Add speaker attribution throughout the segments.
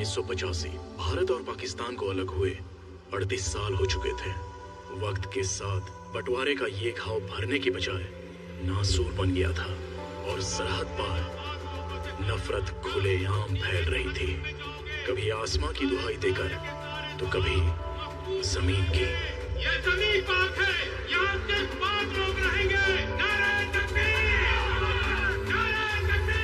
Speaker 1: 1985 भारत और पाकिस्तान को अलग हुए 38 साल हो चुके थे। वक्त के साथ बंटवारे का ये घाव भरने की बजाय नासूर बन गया था और सरहद पार नफरत खुलेआम फैल रही थी, कभी आसमां की दुहाई देकर तो कभी जमीन की।
Speaker 2: ये जमीन पाक है, यहाँ सिर्फ पाक लोग रहेंगे। नारे तकबीर! नारे तकबीर!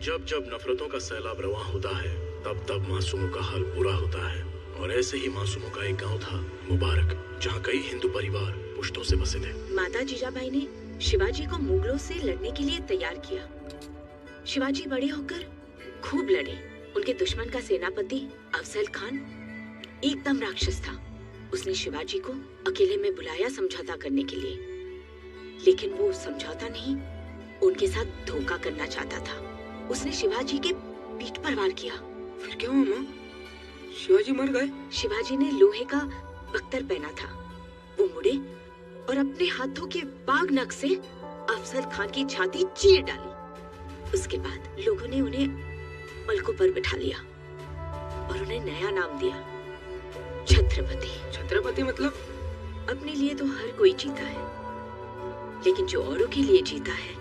Speaker 1: जब जब नफरतों का सैलाब रवां होता है तब तब मासूमों का हाल बुरा होता है। और ऐसे ही मासूमों का एक गांव था मुबारक, जहां कई हिंदू परिवार पुश्तों से बसे थे।
Speaker 3: माता जीजाबाई ने शिवाजी को मुगलों से लड़ने के लिए तैयार किया। शिवाजी बड़े होकर खूब लड़े। उनके दुश्मन का सेनापति अफजल खान एकदम राक्षस था। उसने शिवाजी को अकेले में बुलाया समझौता करने के लिए, लेकिन वो समझौता नहीं, उनके साथ धोखा करना चाहता था। उसने शिवाजी के पीठ पर वार किया।
Speaker 4: फिर क्या हुआ माँ? शिवाजी मर गए?
Speaker 3: शिवाजी ने लोहे का बख्तर पहना था। वो मुड़े और अपने हाथों के बाग नख से अफजल खान की छाती चीर डाली। उसके बाद लोगों ने उन्हें पलकों पर बिठा लिया और उन्हें नया नाम दिया, छत्रपति।
Speaker 4: छत्रपति मतलब?
Speaker 3: अपने लिए तो हर कोई जीता है, लेकिन जो औरों के लिए जीता है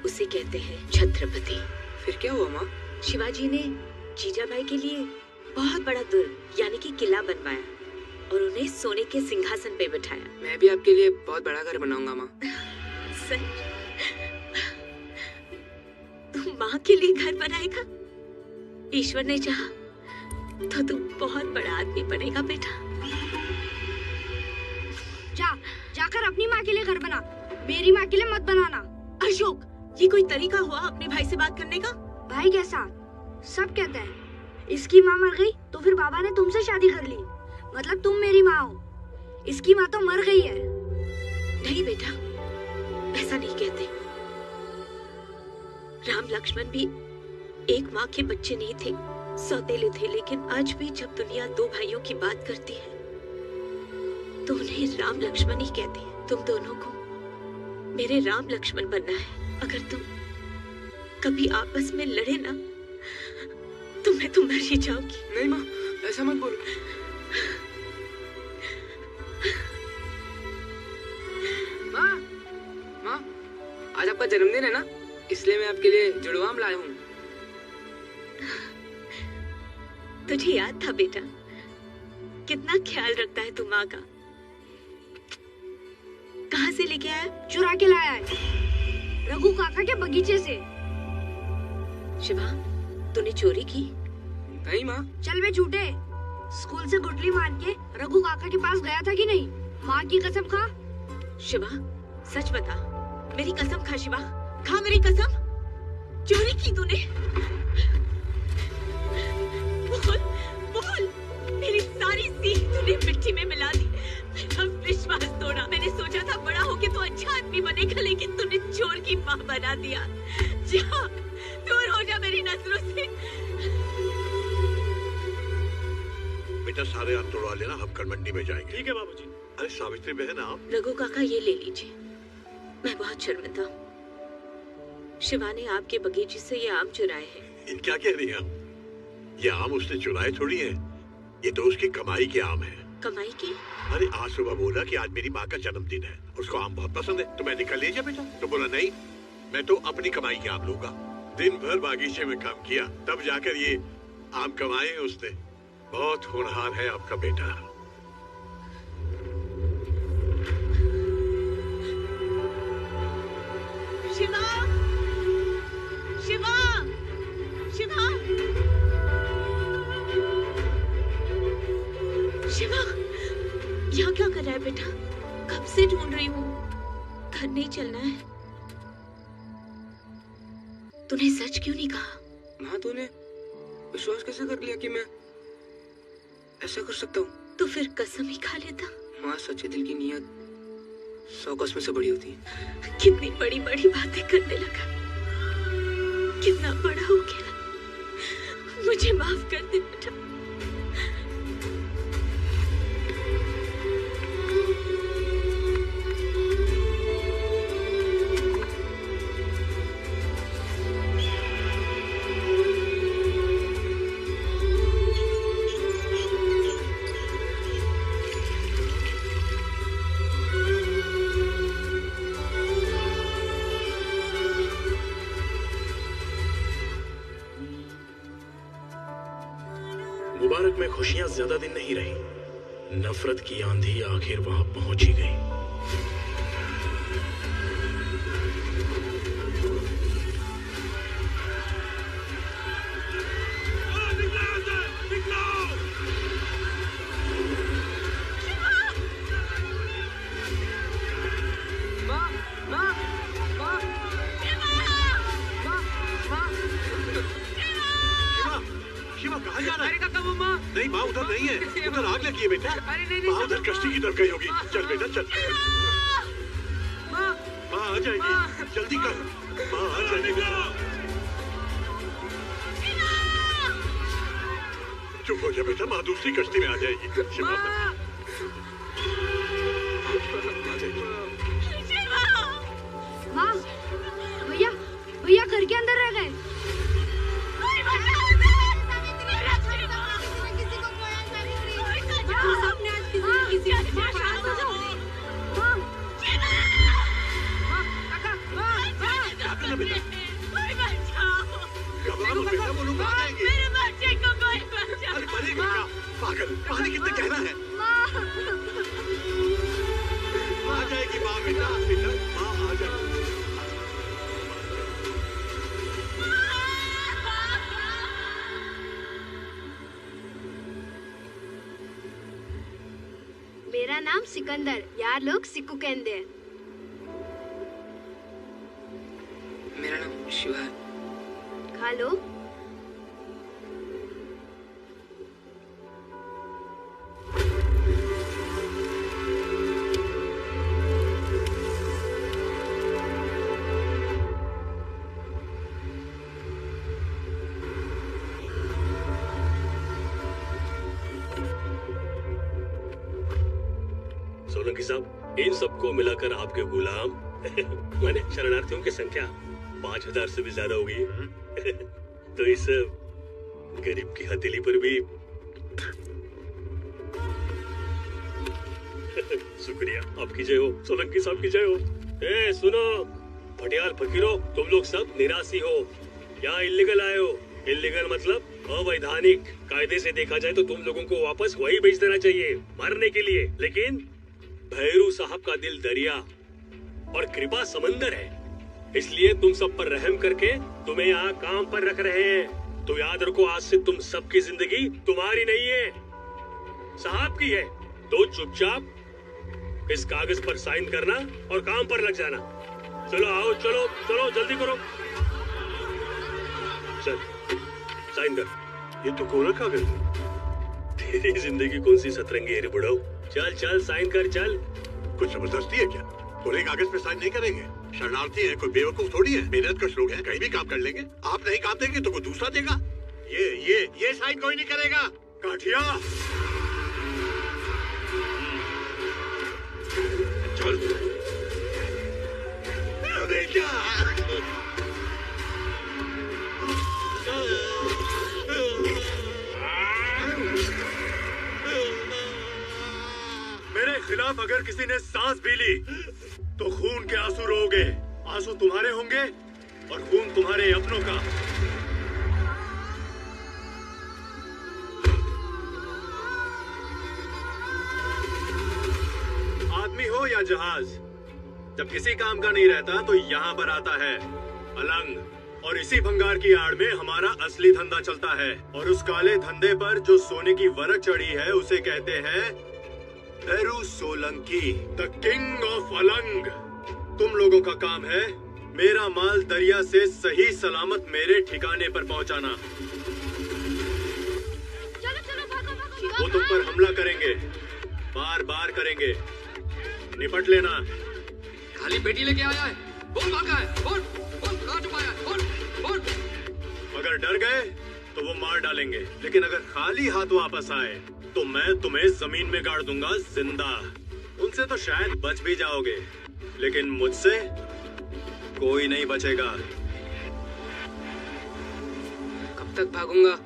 Speaker 3: उसे कहते हैं छत्रपति।
Speaker 4: फिर क्या हुआ माँ?
Speaker 3: शिवाजी ने जीजाबाई के लिए बहुत बड़ा दुर्ग यानी कि किला बनवाया और उन्हें सोने के सिंहासन पे बिठाया।
Speaker 4: मैं भी आपके लिए बहुत बड़ा घर बनाऊंगा माँ।
Speaker 3: सच? तू माँ के लिए घर बनाएगा? ईश्वर ने चाहा तो तू बहुत बड़ा आदमी बनेगा बेटा।
Speaker 5: जाकर अपनी माँ के लिए घर बना, मेरी माँ के लिए मत बनाना।
Speaker 3: अशोक, ये कोई तरीका हुआ अपने भाई से बात करने का?
Speaker 5: भाई कैसा? सब कहते हैं इसकी माँ मर गई तो फिर बाबा ने तुमसे शादी कर ली, मतलब तुम मेरी माँ हो। इसकी माँ तो मर गई है।
Speaker 3: नहीं बेटा, ऐसा नहीं कहते। राम लक्ष्मण भी एक माँ के बच्चे नहीं थे, सौतेले थे, लेकिन आज भी जब दुनिया दो भाइयों की बात करती है तो उन्हें राम लक्ष्मण ही कहते हैं। तुम दोनों को मेरे राम लक्ष्मण बनना है। अगर तुम कभी आपस में लड़े ना तो मैं तो मर ही जाऊंगी।
Speaker 4: नहीं माँ, ऐसा मत बोलो। माँ, माँ, आज आपका जन्मदिन है ना, इसलिए मैं आपके लिए जुड़वा आम लाया हूँ।
Speaker 3: तुझे याद था बेटा? कितना ख्याल रखता है तू माँ का। कहाँ से लेके आया?
Speaker 5: चुरा के लाया है, रघु काका के बगीचे से।
Speaker 3: शिवा, तूने चोरी की?
Speaker 4: नहीं माँ।
Speaker 5: चल बे झूठे, स्कूल से गुटली मान के रघु काका के पास गया था कि नहीं? माँ की कसम खा।
Speaker 3: शिवा, सच बता। मेरी कसम खा शिवा, खा मेरी कसम। चोरी की तूने? बोल, बोल। मेरी सारी सीख तूने मिट्टी में मिला दी। मेरा विश्वास तोड़ा। मैंने सोचा था बड़ा होके तो अच्छा आदमी बनेगा, लेकिन तूने चोर की माँ बना दिया। जा, दूर हो जा मेरी नजरों से।
Speaker 6: बेटा सारे आप तोड़वा लेना, हम कल मंडी में जाएंगे।
Speaker 2: ठीक है बाबूजी।
Speaker 6: अरे सावित्री बहन आप?
Speaker 3: रघु काका ये ले लीजिए, मैं बहुत शर्मिंदा हूँ। शिवा ने आपके बगीचे से ये आम चुराए हैं।
Speaker 6: इन क्या कह रही हैं आप? ये आम उसने चुराए थोड़ी है, ये तो उसकी कमाई के आम है।
Speaker 3: कमाई की?
Speaker 6: अरे आज सुबह बोला कि आज मेरी माँ का जन्मदिन है, उसको आम बहुत पसंद है, तो मैंने कहा ले जा बेटा। तो बोला नहीं, मैं तो अपनी कमाई के आम लूंगा। दिन भर बागीचे में काम किया, तब जाकर ये आम कमाए उसने। बहुत होनहार है आपका बेटा।
Speaker 3: शिवा, शिवा, शिवा, शिवा, यहाँ क्या कर रहा है बेटा? कब से ढूंढ रही हूँ। घर नहीं चलना है? तूने सच क्यों नहीं कहा?
Speaker 4: माँ, तूने विश्वास कैसे कर लिया कि मैं ऐसा कर सकता हूँ?
Speaker 3: तो फिर कसम ही खा लेता।
Speaker 4: माँ, सच्चे दिल की नीयत 100 कसम से बड़ी होती है।
Speaker 3: कितनी बड़ी बड़ी बातें करने लगा, कितना बड़ा हो गया। मुझे माफ कर दे बेटा।
Speaker 1: मुबारक में खुशियां ज्यादा दिन नहीं रही। नफरत की आंधी आखिर वहां पहुंच ही गई।
Speaker 6: नहीं माँ उधर नहीं है, उधर आग लगी है बेटा। माँ उधर कश्ती की तरफ गई होगी। चल बेटा चल। माँ आ जाएगी, जल्दी कर। माँ आ जाएगी। चुप हो जा बेटा, माँ दूसरी कश्ती में आ जाएगी। शिवा
Speaker 5: माँ, भैया भैया घर के अंदर रह गए।
Speaker 6: पागल, पानी कितना गहरा है। आ जाएगी माँ बेटा, बेटा माँ आ जाएगी।
Speaker 5: मेरा नाम सिकंदर, यार लोग सिक्कू कहते हैं।
Speaker 4: मेरा नाम शिवा।
Speaker 5: खा लो।
Speaker 7: सोलंकी साहब, इन सबको मिलाकर आपके गुलाम माने शरणार्थियों की संख्या 5000 से भी ज्यादा होगी। तो इस गरीब की हथेली पर भी शुक्रिया। आपकी जय हो, सोलंकी साहब की जय हो। ए सुनो भटियाल फकीरों, तुम लोग सब निराशी हो, यहाँ इल्लीगल आए हो। इल्लीगल मतलब अवैधानिक। कायदे से देखा जाए तो तुम लोगों को वापस वही भेज देना चाहिए मरने के लिए, लेकिन भैरू साहब का दिल दरिया और कृपा समंदर है, इसलिए तुम सब पर रहम करके तुम्हें यहाँ काम पर रख रहे हैं। तो याद रखो, आज से तुम सबकी जिंदगी तुम्हारी नहीं है, साहब की है। तो चुपचाप इस कागज पर साइन करना और काम पर लग जाना। चलो आओ, चलो चलो जल्दी करो। चल साइन कर।
Speaker 6: ये तो कोरा कागज है।
Speaker 7: तेरी जिंदगी कौन सी सतरंगी है रे बुढ़ाऊ। चल चल साइन कर चल।
Speaker 6: कुछ जबरदस्ती है क्या? कोरे कागज पे साइन नहीं करेंगे। शरणार्थी है, कोई बेवकूफ थोड़ी है। मेहनतकश लोग हैं, कहीं भी काम कर लेंगे। आप नहीं काम देंगे तो कोई दूसरा देगा। ये साइन कोई नहीं करेगा। काठिया चल। अरे क्या
Speaker 8: मेरे खिलाफ अगर किसी ने सांस भी ली तो खून के आंसू रोगे। आंसू तुम्हारे होंगे और खून तुम्हारे अपनों का। आदमी हो या जहाज, जब किसी काम का नहीं रहता तो यहाँ पर आता है अलंग। और इसी भंगार की आड़ में हमारा असली धंधा चलता है। और उस काले धंधे पर जो सोने की वरक चढ़ी है उसे कहते हैं Bhairu Solanki, the king of Alang. तुम लोगों का काम है मेरा माल दरिया से सही सलामत मेरे ठिकाने पर पहुंचाना।
Speaker 5: चलो चलो भागो भागो।
Speaker 8: वो तुम पर हमला करेंगे, बार बार करेंगे, निपट लेना।
Speaker 4: खाली बेटी लेके आया है, बोल भागा है, बोल बोल कहाँ छुपाया है, बोल बोल।
Speaker 8: अगर डर गए तो वो मार डालेंगे, लेकिन अगर खाली हाथ वापस आए तो मैं तुम्हें जमीन में गाड़ दूंगा जिंदा। उनसे तो शायद बच भी जाओगे, लेकिन मुझसे कोई नहीं बचेगा।
Speaker 4: कब तक भागूंगा?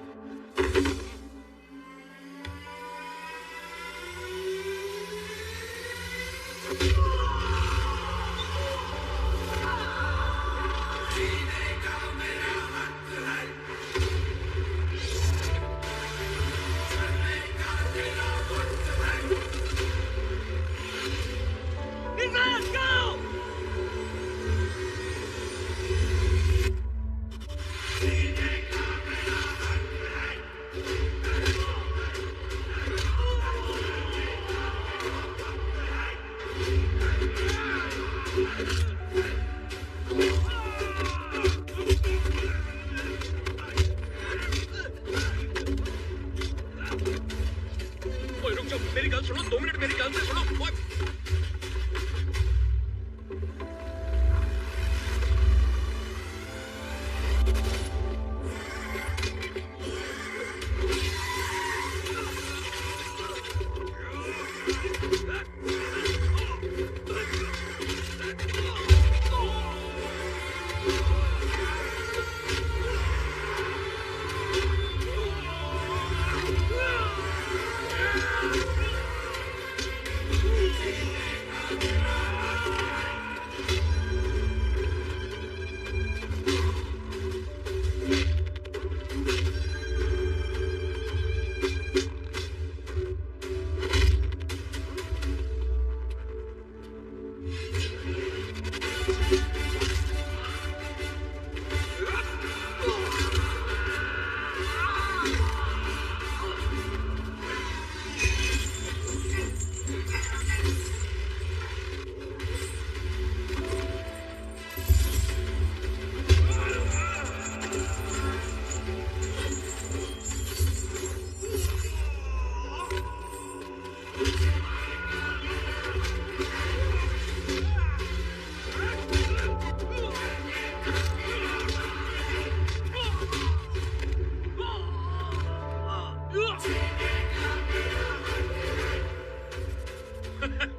Speaker 8: सुनो 2 मिनट मेरी गल से सुनो। ओए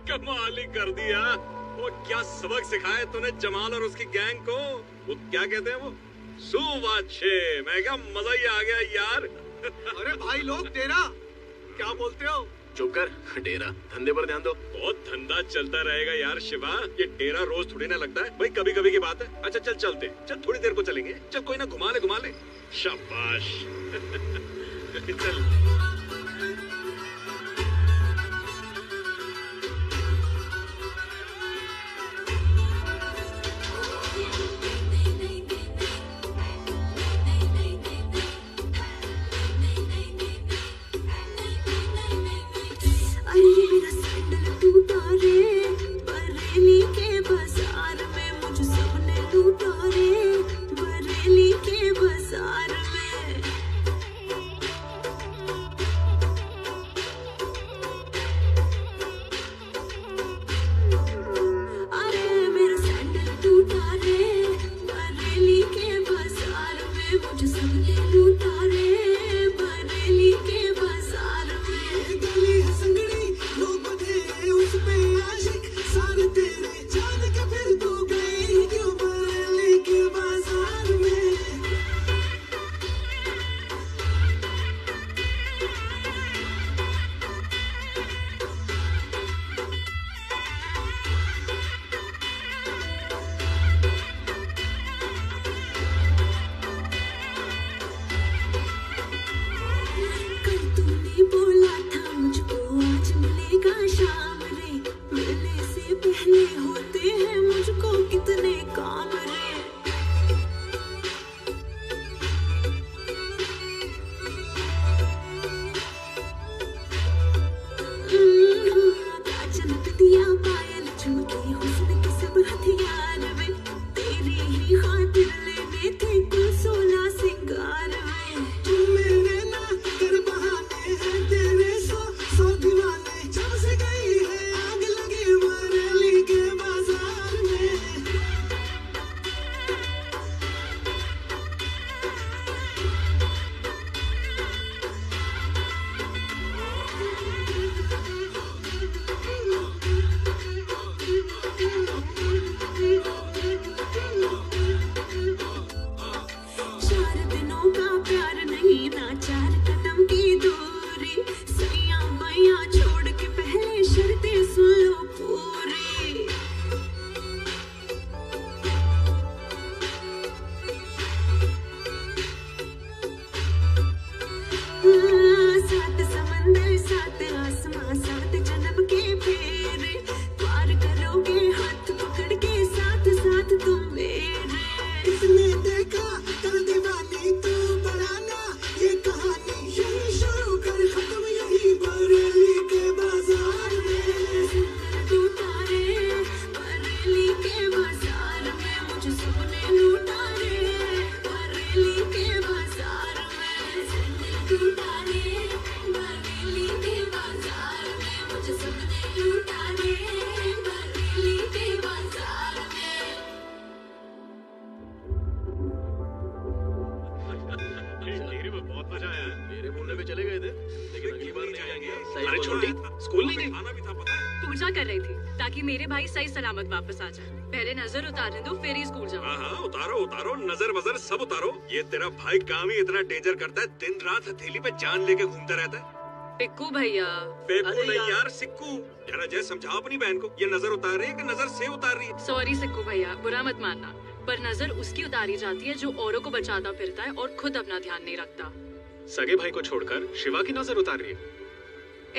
Speaker 8: कमाल ही कर दिया। वो क्या सबक सिखाया तूने जमाल और उसकी गैंग को? वो क्या कहते हैं वो? सुवाचे। मैं क्या मजा ही आ गया यार।
Speaker 6: अरे भाई लोग तेरा क्या बोलते हो?
Speaker 1: चुप कर, डेरा धंधे पर ध्यान दो।
Speaker 8: बहुत धंधा चलता रहेगा यार शिवा, ये डेरा रोज थोड़ी ना लगता है भाई, कभी कभी की बात है। अच्छा चल चलते, चल थोड़ी देर को चलेंगे, चल कोई ना घुमा ले। शाबाश। चल
Speaker 9: बरेली के बाजार में मुझ सबने लूटा रे, बरेली के बाजार में।
Speaker 8: टिहरी में बहुत मजा आया है।
Speaker 1: मेरे बोलने पे चले गए थे, लेकिन अगली बार नहीं आएंगे।
Speaker 7: अरे छोटी, स्कूल नहीं गई?
Speaker 8: खाना भी था पता है।
Speaker 10: पूजा कर रही थी ताकि मेरे भाई सही सलामत वापस आ जाए। पहले नजर उतारने दो, फिर ही स्कूल जाओ।
Speaker 8: हाँ उतारो उतारो, नजर वजर सब उतारो। ये तेरा भाई काम ही इतना डेंजर करता है, दिन रात हथेली पे जान लेके घूमता रहता है।
Speaker 10: पिक्कू भैया।
Speaker 8: बेकू नहीं यार, सिक्कू। जरा जय समझाओ अपनी बहन को, ये नजर उतार रही है कि नजर से उतार रही है?
Speaker 10: सॉरी सिक्कू भैया, बुरा मत मानना, पर नजर उसकी उतारी जाती है जो औरों को बचाता फिरता है और खुद अपना ध्यान नहीं रखता।
Speaker 7: सगे भाई को छोड़कर शिवा की नजर उतार रही है।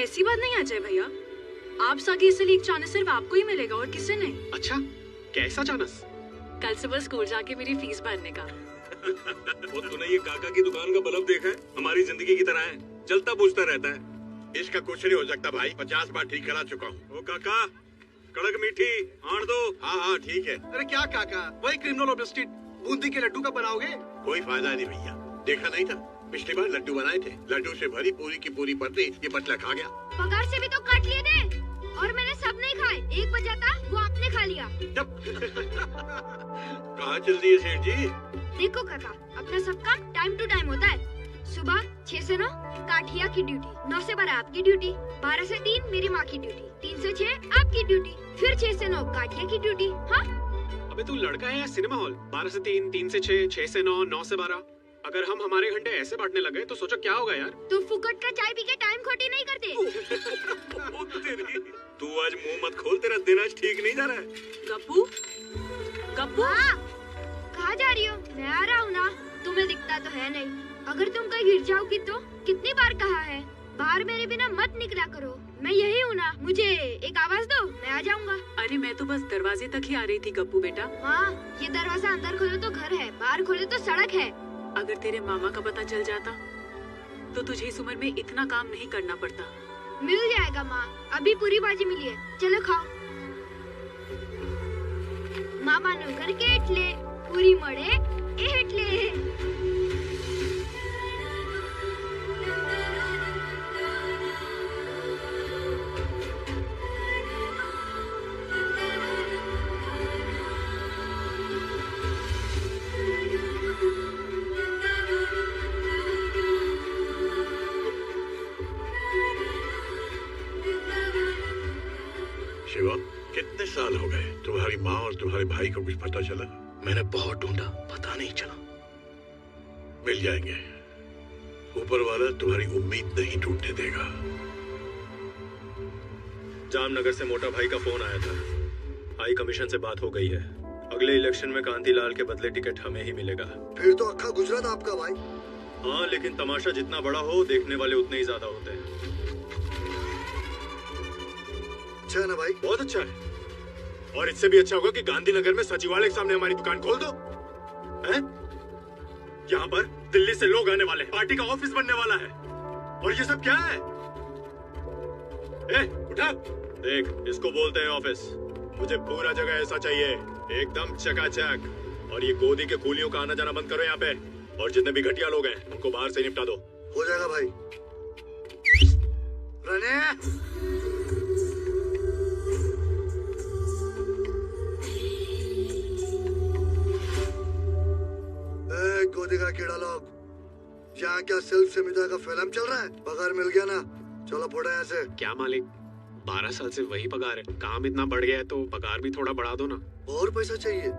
Speaker 10: ऐसी बात नहीं अजय भैया, आप सगे इसलिए एक चांस सिर्फ आपको ही मिलेगा और किसी नहीं।
Speaker 7: अच्छा, कैसा चानस?
Speaker 10: कल सुबह स्कूल जाके मेरी फीस भरने का।
Speaker 8: वो तूने ये काका की दुकान का बल्ब देखा है? हमारी जिंदगी की तरह है, जलता बुझता रहता है।
Speaker 6: इसका कुछ नहीं हो सकता भाई, 50 बार ठीक करा चुका हूँ।
Speaker 8: ओ काका, कड़क मीठी आण दो।
Speaker 6: हाँ हाँ ठीक है।
Speaker 11: अरे क्या काका, वही criminal of the street Bundi के लड्डू का बनाओगे?
Speaker 6: कोई फायदा नहीं भैया, देखा नहीं था पिछली बार लड्डू बनाए थे, लड्डू से भरी पूरी की पूरी पत्नी ये पतला खा गया।
Speaker 5: पगार से भी तो काट लिए थे और मैंने सब नहीं खाए, एक बचा था वो आपने खा लिया।
Speaker 6: कहाँ चल रही है सेठ जी?
Speaker 5: देखो काका, अपना सब काम टाइम टू टाइम होता है। सुबह 6 से 9 काठिया की ड्यूटी, 9 से 12 आपकी ड्यूटी, 12 से 3 मेरी माँ की ड्यूटी, 3 से 6 आपकी ड्यूटी, फिर 6 से 9 काठिया की ड्यूटी। हाँ
Speaker 7: अबे तू लड़का है या सिनेमा हॉल? 12 से 3, 3 से 6, 6 से 9, 9 से 12। अगर हम हमारे घंटे ऐसे बांटने लगे तो सोचो क्या होगा यार।
Speaker 5: तो फुकट का चाय पी के टाइम खोटी नहीं करते।
Speaker 8: तू आज मुंह मत खोल, तेरा दिन आज ठीक नहीं जा रहा है।
Speaker 10: गप्पू, गप्पू।
Speaker 5: कहाँ जा रही हो? मैं आ रहा हूँ ना, तुम्हें दिखता तो है नहीं। अगर तुम कहीं गिर जाओगी तो कितनी बार कहा है, बाहर मेरे बिना मत निकला करो। मैं यही हूँ ना, मुझे एक आवाज दो, मैं आ जाऊंगा।
Speaker 10: अरे मैं तो बस दरवाजे तक ही आ रही थी गप्पू बेटा।
Speaker 5: हाँ, ये दरवाजा अंदर खोलो तो घर है, बाहर खोलो तो सड़क है।
Speaker 10: अगर तेरे मामा का पता चल जाता तो तुझे इस उम्र में इतना काम नहीं करना पड़ता।
Speaker 5: मिल जाएगा माँ, अभी पूरी बाजी मिली है, चलो खाओ। मामा नो करके एटले, पूरी मड़े एटले।
Speaker 6: शिवा, कितने साल हो गए तुम्हारी माँ और तुम्हारे भाई को कुछ पता चला?
Speaker 1: मैंने बहुत ढूंढा, पता नहीं चला।
Speaker 6: मिल जाएंगे, ऊपर वाला तुम्हारी उम्मीद नहीं टूटने देगा।
Speaker 8: जामनगर से मोटा भाई का फोन आया था, हाई कमीशन से बात हो गई है। अगले इलेक्शन में कांतीलाल के बदले टिकट हमें ही मिलेगा।
Speaker 11: फिर तो अक्खा गुजरात आपका भाई।
Speaker 8: हाँ, लेकिन तमाशा जितना बड़ा हो, देखने वाले उतने ही ज्यादा होते हैं।
Speaker 11: अच्छा है ना भाई?
Speaker 8: बहुत अच्छा है, और इससे भी अच्छा होगा कि गांधीनगर में सचिवालय के सामने हमारी दुकान खोल दो। हैं? यहाँ पर दिल्ली से लोग आने वाले हैं, पार्टी का ऑफिस बनने वाला है, और ये सब क्या है? उठा, देख, इसको बोलते हैं ऑफिस। मुझे पूरा जगह ऐसा चाहिए, एकदम चकाचक। और ये गोदी के कूलियों का आना जाना बंद करो यहाँ पे, और जितने भी घटिया लोग हैं उनको बाहर से निपटा दो।
Speaker 11: हो जाएगा भाई। रने गोदी का कीड़ा लोग, यहाँ क्या सेल्फ समिता का फिल्म चल रहा है? पगार मिल गया ना, चलो फोड़ा यहाँ से।
Speaker 7: क्या मालिक, 12 साल से वही पगार है, काम इतना बढ़ गया है तो पगार भी थोड़ा बढ़ा दो ना।
Speaker 11: और पैसा चाहिए?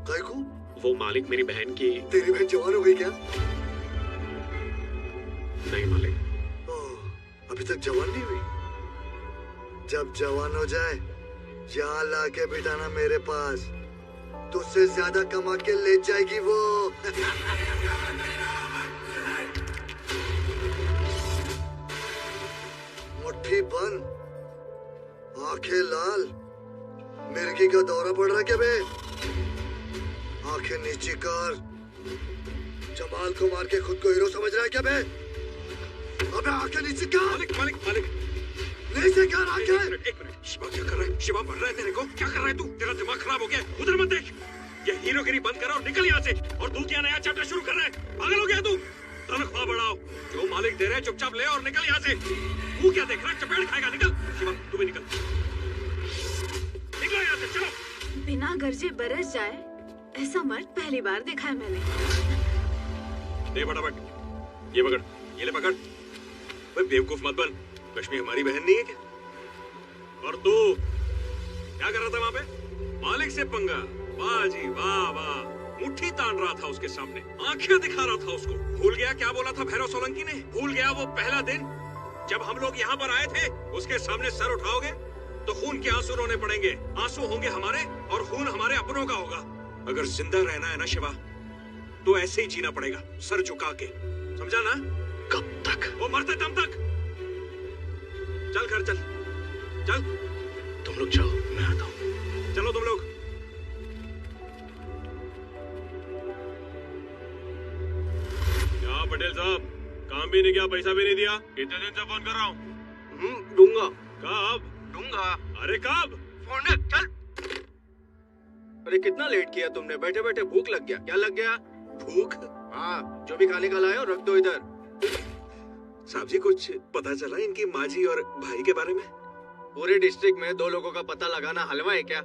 Speaker 11: काय को?
Speaker 7: वो मालिक मेरी बहन की।
Speaker 11: तेरी बहन जवान हो गई क्या?
Speaker 7: नहीं मालिक।
Speaker 11: अभी तक जवान नहीं हुई? जब जवान हो जाए यहाँ लाके बिठाना मेरे पास, तुझसे ज्यादा कमा के ले जाएगी वो। मुट्ठी बंद, आंखें लाल, मिर्गी का दौरा पड़ रहा क्या बे? आंखें नीची कर, जमाल को मार के खुद को हीरो समझ रहा है क्या बे? अबे आंखें नीची कर।
Speaker 8: मालिक मालिक मालिक,
Speaker 11: नीचे कर आंखें।
Speaker 8: एक मिनट, शिवा क्या कर रहा है? शिवा मर रहा है तेरे को? क्या कर रहा है तू? तेरा दिमाग खराब हो गया, उधर मत देख। ये हीरोगिरी बंद करो और निकल यहाँ से। और तू क्या नया चैप्टर शुरू कर रहा है? पागल हो गया तू? तनख्वाह बढ़ाओ, जो मालिक दे रहे हैं चुपचाप ले और निकल यहाँ से। तू क्या देख रहा है? चपेट खाएगा, निकल। शिवा तू भी निकल, निकलो यहाँ से, चलो।
Speaker 10: बिना गरजे बरस जाए ऐसा मर्द पहली बार देखा है मैंने।
Speaker 8: दे फटाफट, ये पकड़, ये ले पकड़। भाई बेवकूफ मत बन, कश्मीर हमारी बहन नहीं है क्या? और तू क्या कर रहा था वहाँ पे? मालिक से पंगा। वाह जी वाह वाह, मुट्ठी तान रहा था उसके सामने, आंखें दिखा रहा था उसको। भूल गया क्या बोला था भैरव सोलंकी ने? भूल गया वो पहला दिन जब हम लोग यहाँ पर आए थे? उसके सामने सर उठाओगे तो खून के आंसू रोने पड़ेंगे। आंसू होंगे हमारे और खून हमारे अपनों का होगा। अगर जिंदा रहना है ना शिवा, तो ऐसे ही जीना पड़ेगा, सर झुका के, समझा ना?
Speaker 1: कब तक?
Speaker 8: वो मरते दम तक। चल घर चल, चल।
Speaker 1: तुम लोग जाओ, मैं आता हूँ।
Speaker 8: चलो तुम लोग। क्या पटेल साहब, काम भी नहीं किया, पैसा भी नहीं दिया? कितने दिन से फोन कर रहा हूँ। दूंगा। कब दूंगा? अरे कब? फोन चल। अरे कितना लेट किया तुमने? बैठे बैठे भूख लग गया। क्या लग गया? भूख? हाँ, जो भी खाने का लाए हो रख दो इधर। साहब जी, कुछ पता चला इनकी माँ जी और भाई के बारे में? पूरे डिस्ट्रिक्ट में 2 लोगों का पता लगाना हलवा है क्या?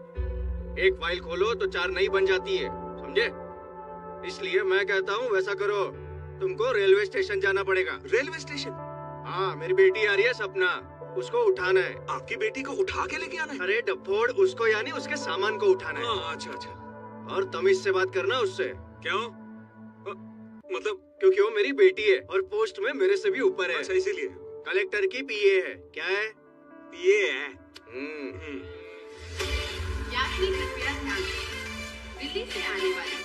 Speaker 8: एक फाइल खोलो तो 4 नई बन जाती है, समझे? इसलिए मैं कहता हूँ वैसा करो, तुमको रेलवे स्टेशन जाना पड़ेगा। Railway station? हाँ, मेरी बेटी आ रही है सपना, उसको उठाना है। आपकी बेटी को उठा के लेके आना है? अरे डफोड़, उसको यानी उसके सामान को उठाना है। अच्छा अच्छा। और तमीज से बात करना उससे। क्यों? मतलब क्योंकि वो मेरी बेटी है और पोस्ट में मेरे से भी ऊपर है। अच्छा, इसीलिए। कलेक्टर की पीए है। क्या है? पीए है।
Speaker 12: यात्री कृपया ध्यान दें, दिल्ली से आने वाली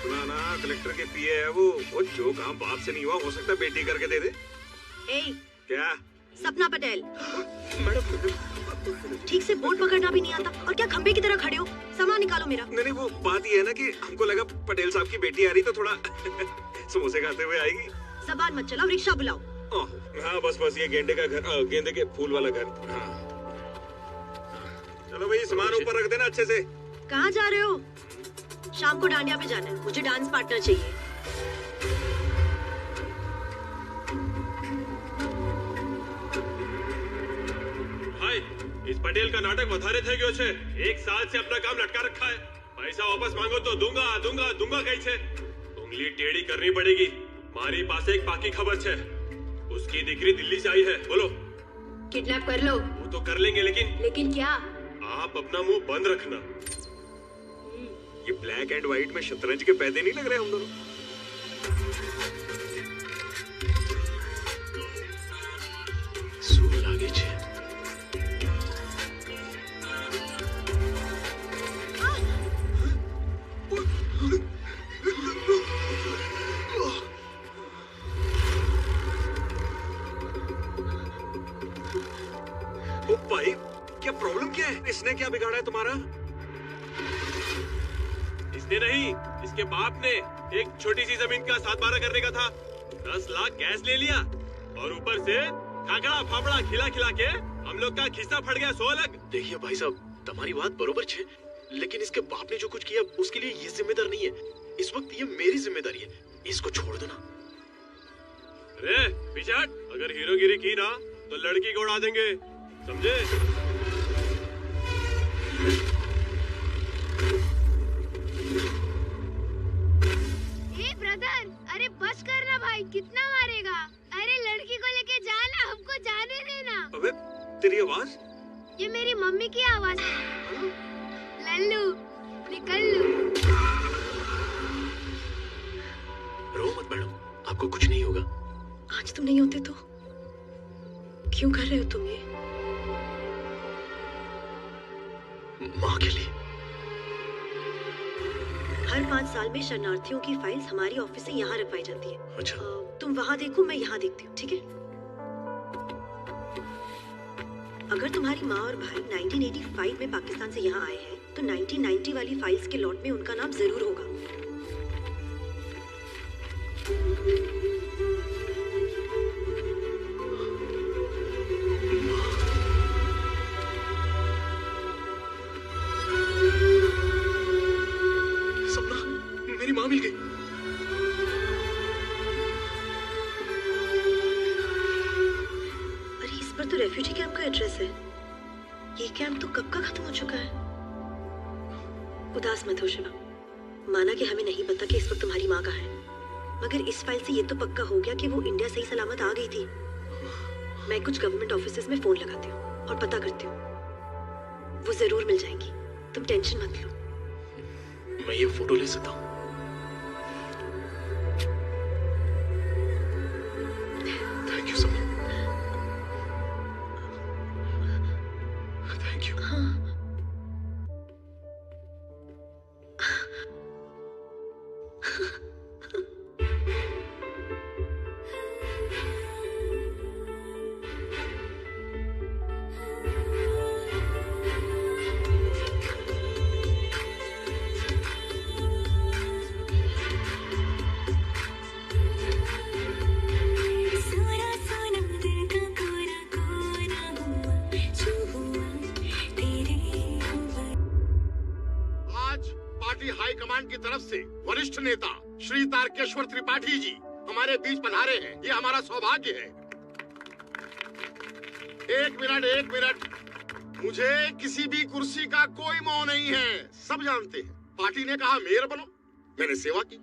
Speaker 8: सुना ना, कलेक्टर के पीए है वो जो काम बाप से नहीं हुआ हो सकता बेटी करके दे दे। क्या?
Speaker 13: सपना पटेल।
Speaker 8: मैडम,
Speaker 13: ठीक से बोर्ड पकड़ना भी नहीं आता और क्या खंबे की तरह खड़े हो? सामान निकालो मेरा।
Speaker 8: नहीं, वो बात ये है ना कि हमको लगा पटेल साहब की बेटी आ रही तो थोड़ा समोसे खाते हुए आएगी।
Speaker 13: जबान मत चलाओ, रिक्शा बुलाओ।
Speaker 8: हाँ बस ये गेंदे का घर, गेंदे के फूल वाला घर। हाँ। चलो भाई, सामान ऊपर रख देना अच्छे से।
Speaker 13: कहाँ जा रहे हो? शाम को डांडिया पे जाना है, मुझे डांस पार्टनर चाहिए।
Speaker 8: इस पटेल का नाटक વધારે થઈ ગયો છે। 1 साल से अपना काम लटका रखा है। पैसा वापस मांगो तो दूंगा कहीं से। उंगली टेढ़ी करनी पड़ेगी। मारी पास एक पाकी खबर है, उसकी दिकरी दिल्ली से आई है। बोलो।
Speaker 12: किडनैप कर लो।
Speaker 8: वो तो कर लेंगे,
Speaker 12: लेकिन क्या?
Speaker 8: आप अपना मुंह बंद रखना। ये ब्लैक एंड व्हाइट में शतरंज के पैदे नहीं लग रहे हम दोनों?
Speaker 1: सूर लागे छे।
Speaker 8: भाई, क्या प्रॉब्लम क्या है? इसने क्या बिगाड़ा है तुम्हारा? इसने नहीं, इसके बाप ने। एक छोटी सी जमीन का 7-12 करने का था, 10 लाख गैस ले लिया और ऊपर से खाकड़ा फाफड़ा खिला के हम लोग का खिस्सा फट गया 100 अलग।
Speaker 1: देखिए भाई साहब, तुम्हारी बात बरोबर है, लेकिन इसके बाप ने जो कुछ किया उसके लिए ये जिम्मेदार नहीं है। इस वक्त ये मेरी जिम्मेदारी है, इसको छोड़ दो ना।
Speaker 8: अरे पिछाड़, अगर हीरोगिरी की ना तो लड़की को उड़ा देंगे, समझे?
Speaker 5: ब्रदर, अरे बस करना भाई, कितना मारेगा? अरे लड़की को लेके जाना, हमको जाने देना।
Speaker 8: अबे तेरी आवाज?
Speaker 5: ये मेरी मम्मी की आवाज है। लल्लू, निकल लू।
Speaker 1: रो मत मैडम, आपको कुछ नहीं होगा।
Speaker 13: आज तुम नहीं होते तो क्यों कर रहे हो तुम ये?
Speaker 1: माँ के लिए।
Speaker 13: हर 5 साल में शरणार्थियों की फाइल्स हमारी ऑफिस से यहाँ रखवाई जाती है।
Speaker 1: अच्छा।
Speaker 13: तुम वहाँ देखो, मैं यहाँ देखती हूँ, ठीक है? अगर तुम्हारी माँ और भाई 1985 में पाकिस्तान से यहाँ आए हैं, तो 1990 वाली फाइल्स के लॉट में उनका नाम जरूर होगा।
Speaker 1: मेरी माँ मिल गई।
Speaker 13: अरे इस पर तो रेफ्यूजी कैंप का एड्रेस है। ये कैंप तो कब का खत्म हो चुका है। उदास मत हो शिवा। माना कि हमें नहीं पता कि इस वक्त तुम्हारी माँ कहाँ है, मगर इस फाइल से ये तो पक्का हो गया कि वो इंडिया सही सलामत आ गई थी। मैं कुछ गवर्नमेंट ऑफिसेज में फोन लगाती हूँ और पता करती हूँ, वो जरूर मिल जाएंगी, तुम टेंशन मत लो।
Speaker 1: मैं ये फोटो ले सकता हूँ? Thank you sir. Thank you.
Speaker 6: High command की तरफ से वरिष्ठ नेता श्री तारकेश्वर त्रिपाठी जी हमारे बीच पधारे हैं। ये हमारा सौभाग्य है। एक मिनट, मुझे किसी भी कुर्सी का कोई मोह नहीं है। सब जानते हैं पार्टी ने कहा मेयर बनो, मैंने सेवा की,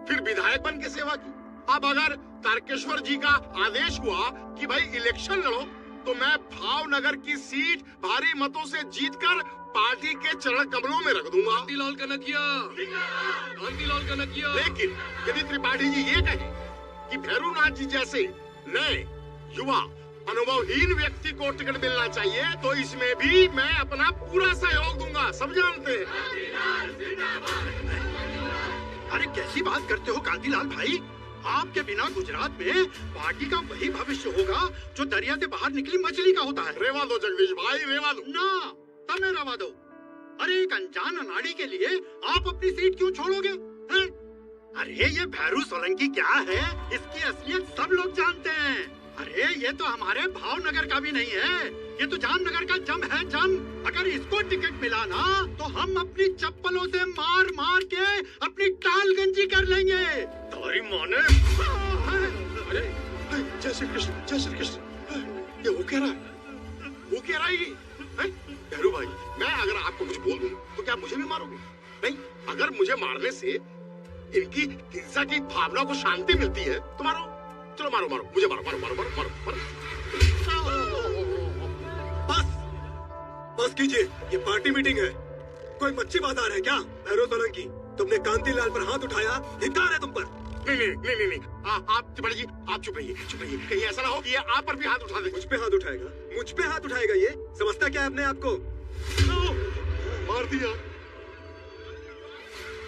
Speaker 6: फिर विधायक बन के सेवा की। अब अगर तारकेश्वर जी का आदेश हुआ कि भाई इलेक्शन लड़ो, तो मैं भावनगर की सीट भारी मतों से जीतकर पार्टी के चरण कमलों में रख दूंगा।
Speaker 8: कांतिलाल कनकिया।
Speaker 6: लेकिन यदि त्रिपाठी जी ये कहें कि भैरूनाथ जी जैसे नए युवा अनुभवहीन व्यक्ति को टिकट मिलना चाहिए, तो इसमें भी मैं अपना पूरा सहयोग दूंगा। सब जानते हैं।
Speaker 14: अरे कैसी बात करते हो कांतिलाल भाई, आपके बिना गुजरात में पार्टी का वही भविष्य होगा जो दरिया से बाहर निकली मछली का होता है।
Speaker 6: रेवा दो जगदीश भाई, रेवा दो
Speaker 14: ना, तब मैं रवा दो। अरे एक अनजान अनाड़ी के लिए आप अपनी सीट क्यों छोड़ोगे हैं? अरे ये भैरू सोलंकी क्या है, इसकी असलियत सब लोग जानते हैं। अरे ये तो हमारे भावनगर का भी नहीं है, ये तो जामनगर का जम है जम। अगर इसको टिकट मिला ना, तो हम अपनी चप्पलों से मार मार के अपनी टाल गंजी कर लेंगे।
Speaker 6: तुम्हारी माँ ने। अरे जय श्री कृष्ण, ये वो कह रहा है भैरू भाई। मैं अगर आपको कुछ बोल दूं तो क्या मुझे भी मारोगे? नहीं, अगर मुझे मारने से इनकी हिंसा की भावना को शांति मिलती है तो मारो। चलो मारो, मुझे मारो।
Speaker 8: बस कीजिए, ये पार्टी मीटिंग है। कोई मच्छी बाजार है क्या? भैरव सोलंकी, तुमने कांतिलाल पर हाथ उठाया, धिक्कार है तुम पर।
Speaker 6: नहीं। आप त्रिपाठी जी, आप चुप रहिए। कहीं ऐसा ना हो कि ये आप पर भी हाथ उठा दे।
Speaker 8: मुझ पे हाथ उठाएगा? ये समझता क्या है अपने आप को?
Speaker 6: मार दिया।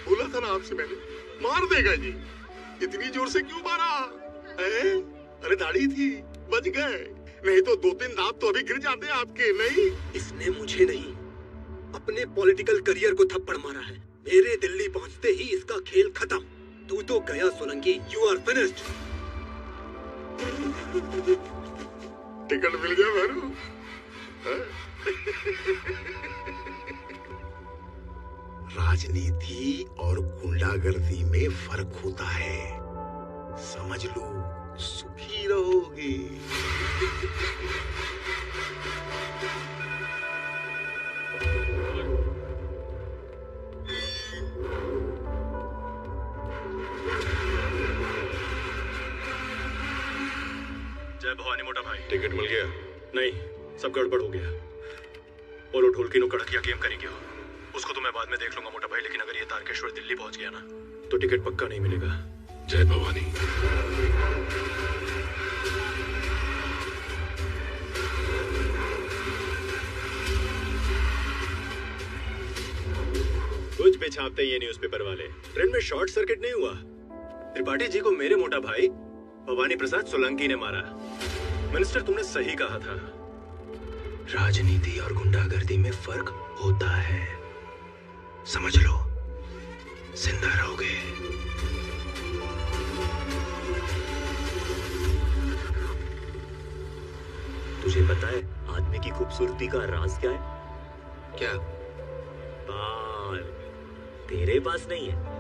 Speaker 6: बोला था ना आपसे मैंने, मार देगा जी। इतनी जोर से क्यों मारा? अरे दाढ़ी थी, बच गए। नहीं तो 2-3 दांत तो अभी गिर जाते आपके। नहीं,
Speaker 8: इसने मुझे नहीं, अपने पॉलिटिकल करियर को थप्पड़ मारा है। मेरे दिल्ली पहुंचते ही इसका खेल खत्म। तू तो गया Solanki, you are finished.
Speaker 6: Ticket मिल गया भैरू। राजनीति और गुंडागर्दी में फर्क होता है, समझ लो। सुखी रहोगे।
Speaker 8: जय भवानी मोटा भाई।
Speaker 6: टिकट मिल गया?
Speaker 8: नहीं, सब गड़बड़ हो गया। बोलो ढोलकी नो कड़किया गेम करेंगे हो, उसको तो मैं बाद में देख लूंगा मोटा भाई। लेकिन अगर ये तारकेश्वर दिल्ली पहुंच गया ना, तो टिकट पक्का नहीं मिलेगा।
Speaker 6: जय भवानी।
Speaker 8: कुछ भी छापते ये न्यूज़पेपर वाले। ट्रेन में शॉर्ट सर्किट नहीं हुआ। त्रिपाठी जी को मेरे मोटा भाई भवानी प्रसाद सोलंकी ने मारा। मिनिस्टर, तुमने सही कहा था,
Speaker 1: राजनीति और गुंडागर्दी में फर्क होता है, समझ लो। जिंदा रहोगे।
Speaker 15: तुझे पता है आदमी की खूबसूरती का राज क्या है?
Speaker 4: क्या?
Speaker 15: बाल। तेरे पास नहीं है।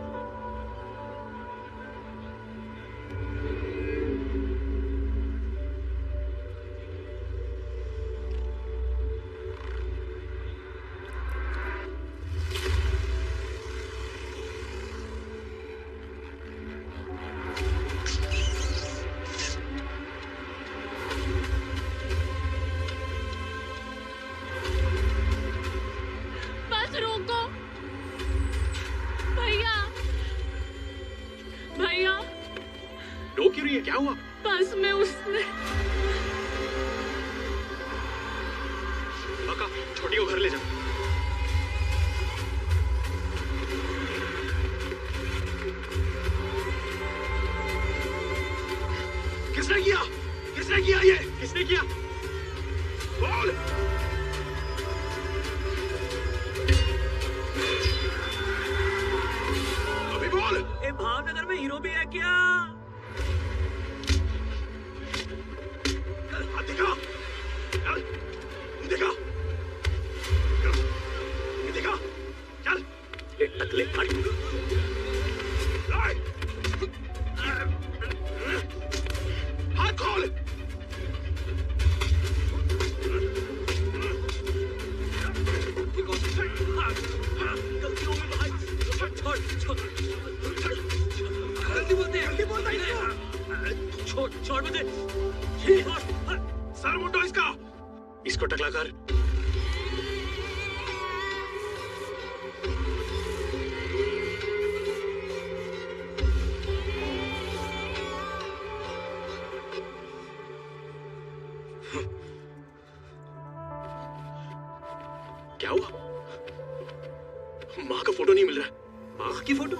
Speaker 8: क्या हुआ?
Speaker 10: बस में उसने
Speaker 8: काका, छोटी को घर ले जा। किसने किया? किसने किया ये? किसने किया? बोल! अभी बोल!
Speaker 15: ए, भावनगर में हीरो भी है क्या?
Speaker 8: हाथ दिखा! चल! दिखा! दिखा! चल!
Speaker 15: ए, टकले हट!
Speaker 8: हाथ खोल!
Speaker 15: गलती हो गई भाई। छोड़ छोड़ जल्दी बोलते हैं। जल्दी बोलता है। छोड़ छोड़ मुझे।
Speaker 8: सर मुंडो इसका।
Speaker 1: इसको टकला कर। क्या हुआ? माँ का फोटो नहीं मिल रहा है।
Speaker 8: माँ की फोटो?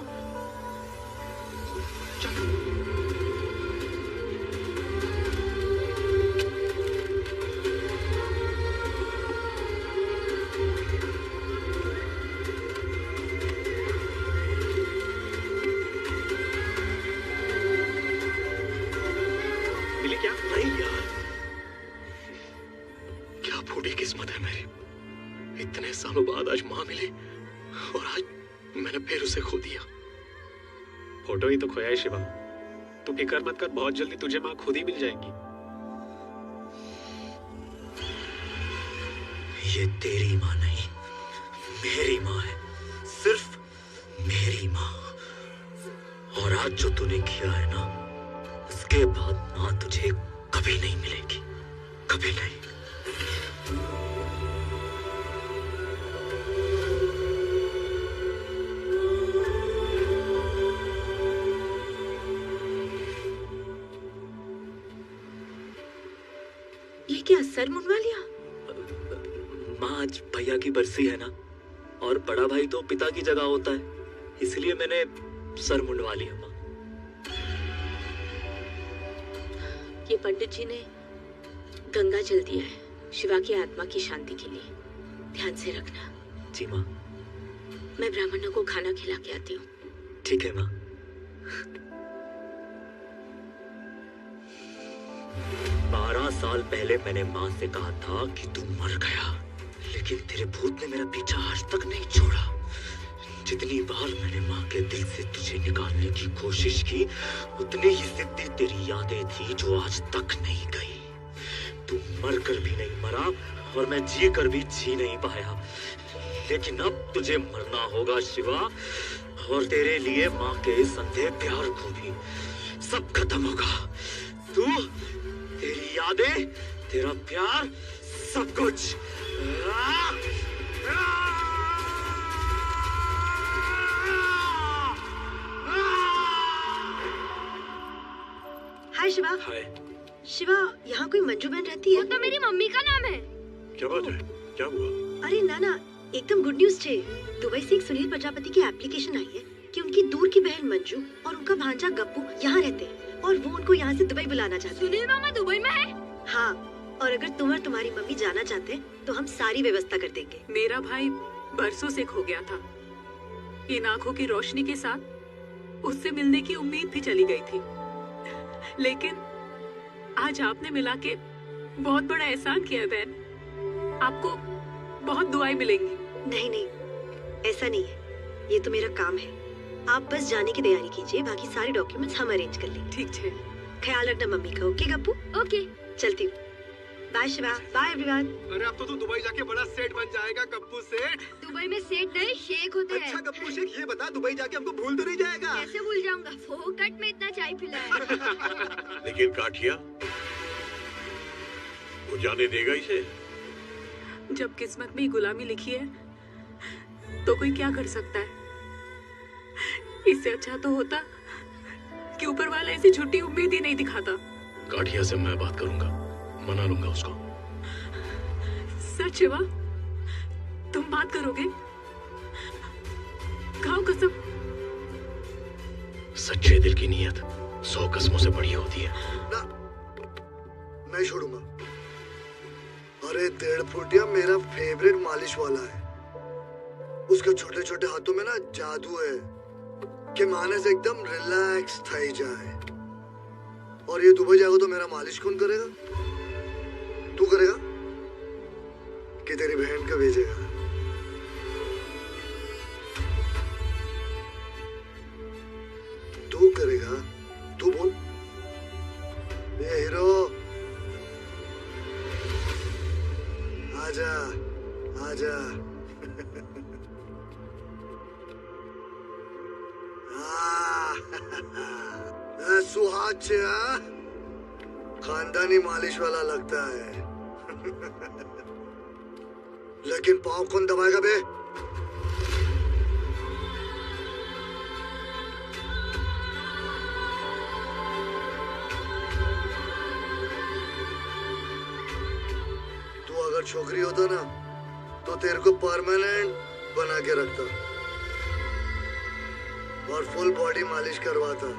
Speaker 1: मिली क्या? नहीं यार, क्या फूटी किस्मत है मेरी। इतने सालों बाद आज माँ मिली और आज मैंने फिर उसे खो दिया।
Speaker 8: फोटो ही तो खोया है शिवा। तू फिक्र मत कर, बहुत जल्दी तुझे माँ खुद ही मिल जाएंगी।
Speaker 15: ये तेरी माँ नहीं, मेरी माँ है, सिर्फ मेरी माँ। और आज जो तूने किया है ना, उसके बाद माँ तुझे कभी नहीं मिलेगी, कभी नहीं।
Speaker 3: ये क्या सर मुंडवा लिया?
Speaker 15: माँ आज भैया की बरसी है ना, और बड़ा भाई तो पिता की जगह होता है, इसलिए मैंने सर मुंडवा लिया माँ।
Speaker 3: ये पंडित जी ने गंगा जल दिया है शिवा की आत्मा की शांति के लिए। ध्यान से रखना।
Speaker 15: जी माँ।
Speaker 3: मैं ब्राह्मणों को खाना खिला के आती हूँ।
Speaker 15: ठीक है माँ। 12 साल पहले मैंने माँ से कहा था कि तू मर गया, लेकिन तेरे भूत ने मेरा पीछा आज तक नहीं छोड़ा। जितनी बार मैंने माँ के दिल से तुझे निकालने की कोशिश की, उतनी ही जिद्दी तेरी यादें थी जो आज तक नहीं गई। तू मर कर भी नहीं मरा और मैं जी कर भी जी नहीं पाया, लेकिन अब तुझे मरना होगा शिवा, और तेरे लिए माँ के संदेह प्यार को भी सब खत्म होगा। तू, तेरी यादें, तेरा प्यार, सब कुछ।
Speaker 13: हाय शिवा।
Speaker 6: हाय।
Speaker 13: शिवा, यहाँ कोई मंजू बहन रहती है?
Speaker 5: वो तो मेरी मम्मी का नाम है।
Speaker 6: क्या बात है? क्या हुआ?
Speaker 13: अरे ना, एकदम गुड न्यूज छे। दुबई से एक सुनील प्रजापति की एप्लीकेशन आई है कि उनकी दूर की बहन मंजू और उनका भांजा गप्पू यहाँ रहते हैं और वो उनको यहाँ से दुबई बुलाना चाहते हैं।
Speaker 5: सुनील मामा दुबई में है?
Speaker 13: हाँ, और अगर तुम और तुम्हारी मम्मी जाना चाहते हैं तो हम सारी व्यवस्था कर देंगे।
Speaker 10: मेरा भाई बरसों से खो गया था। इन आंखों की रोशनी के साथ उससे मिलने की उम्मीद भी चली गई थी, लेकिन आज आपने मिला के बहुत बड़ा एहसान किया है बहन। आपको बहुत दुआएं मिलेंगी।
Speaker 13: नहीं, ऐसा नहीं है, ये तो मेरा काम है। आप बस जाने की तैयारी कीजिए, बाकी सारे डॉक्यूमेंट्स हम अरेंज कर लेंगे।
Speaker 10: ठीक है।
Speaker 13: ख्याल रखना मम्मी का। ओके गप्पू?
Speaker 5: ओके,
Speaker 13: चलती हूँ। बाय शिवा। Bye everyone.
Speaker 8: अरे अब तो तू दुबई जाके बड़ा सेठ बन जाएगा, गप्पू सेठ।
Speaker 5: दुबई में सेठ नहीं शेख होते हैं।
Speaker 8: अच्छा गप्पू शेख, ये बता दुबई जाके हमको भूल तो नहीं जाएगा?
Speaker 5: कैसे भूल जाऊंगा, फोकट में इतना चाय पिलाया।
Speaker 6: लेकिन काठिया, वो जाने देगा इसे?
Speaker 10: जब किस्मत में गुलामी लिखी है तो कोई क्या कर सकता है। इससे अच्छा तो होता कि ऊपर वाला ऐसी झूठी उम्मीद ही नहीं दिखाता।
Speaker 1: काठिया से मैं बात करूंगा, मना लूंगा उसको।
Speaker 10: सच शिवा, तुम बात करोगे? खाओ कसम।
Speaker 1: सच्चे दिल की नीयत 100 कसमों से बड़ी होती है।
Speaker 11: ना, नहीं छोड़ूंगा। अरे 1.5 फुटिया मेरा फेवरेट मालिश वाला है। उसके छोटे छोटे हाथों में ना जादू है कि माने से एकदम रिलैक्स थई जाए। और ये दुबई जाएगा तो मेरा मालिश कौन करेगा? तू करेगा कि तेरी बहन को भेजेगा? तू करेगा? तू बोल। ये हीरो, आजा आजा। सुहाग से खानदानी मालिश वाला लगता है। लेकिन पाँव कौन दबाएगा बे? तू अगर छोकरी होता ना तो तेरे को परमानेंट बना के रखता और फुल बॉडी मालिश करवाता।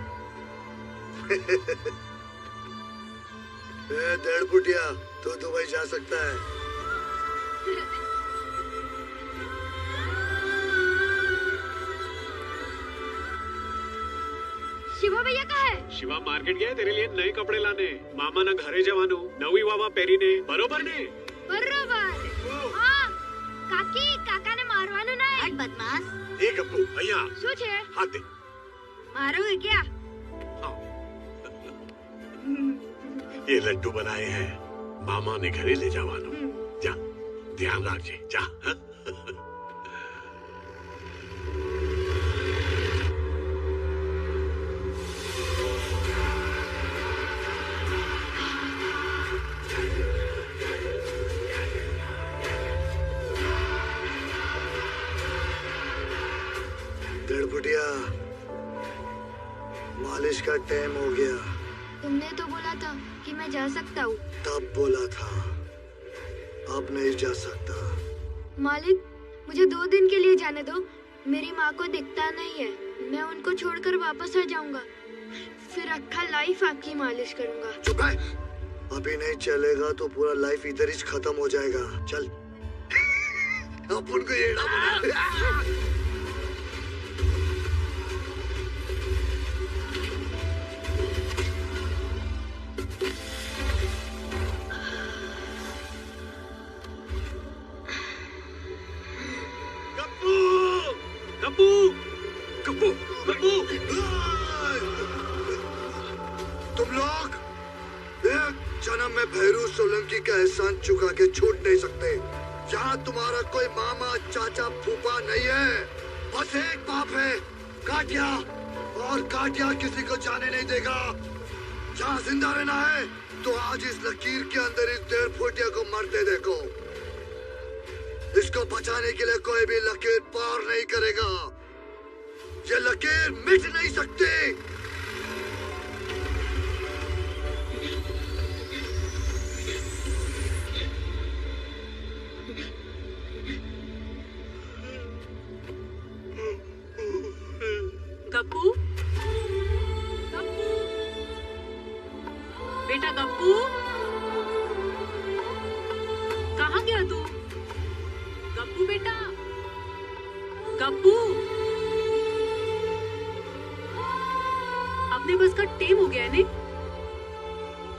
Speaker 11: 1.5 फुटिया तो दुबई जा सकता है।
Speaker 5: शिवा भैया कहाँ है?
Speaker 8: शिवा मार्केट गया तेरे लिए नए कपड़े लाने। मामा ना घरे जवानो नवी वावा पेरी ने बरोबर ने
Speaker 5: बरोबर। हाँ, काकी काका ने मारवानो नहीं। हट बदमाश।
Speaker 6: एक अब्बू भैया
Speaker 5: શું છે?
Speaker 6: हाथ दे।
Speaker 5: मारोगे क्या?
Speaker 6: ये लड्डू बनाए हैं मामा ने घरे ले जावानो। जा ध्यान रखिए जा। मालिश का टाइम हो गया।
Speaker 5: तुमने तो बोला था कि मैं जा सकता हूँ।
Speaker 11: तब बोला था, अब नहीं जा सकता।
Speaker 5: मालिक, मुझे 2 दिन के लिए जाने दो। मेरी माँ को दिखता नहीं है। मैं उनको छोड़कर वापस आ जाऊंगा। फिर अक्खा लाइफ आपकी मालिश करूंगा।
Speaker 11: चुप है। अभी नहीं चलेगा तो पूरा लाइफ इधर ही खत्म हो जाएगा। चल। अपन को येड़ा बना।
Speaker 8: गप्पू गप्पू गप्पू,
Speaker 11: तुम लोग एक जन्म में भैरू सोलंकी का एहसान चुका के छूट नहीं सकते। यहाँ तुम्हारा कोई मामा चाचा फूफा नहीं है, बस एक बाप है, काटिया। और काटिया किसी को जाने नहीं देगा। जहाँ जिंदा रहना है तो आज इस लकीर के अंदर इस 1.5 फुटिया को मरते देखो। इसको बचाने के लिए कोई भी लकीर पार नहीं करेगा। ये लकीर मिट नहीं सकती।
Speaker 10: गप्पू, गप्पू, बेटा गप्पू, कहाँ गया तू? गप्पू बेटा, गप्पू, अपने बस का टेम हो गया है ने?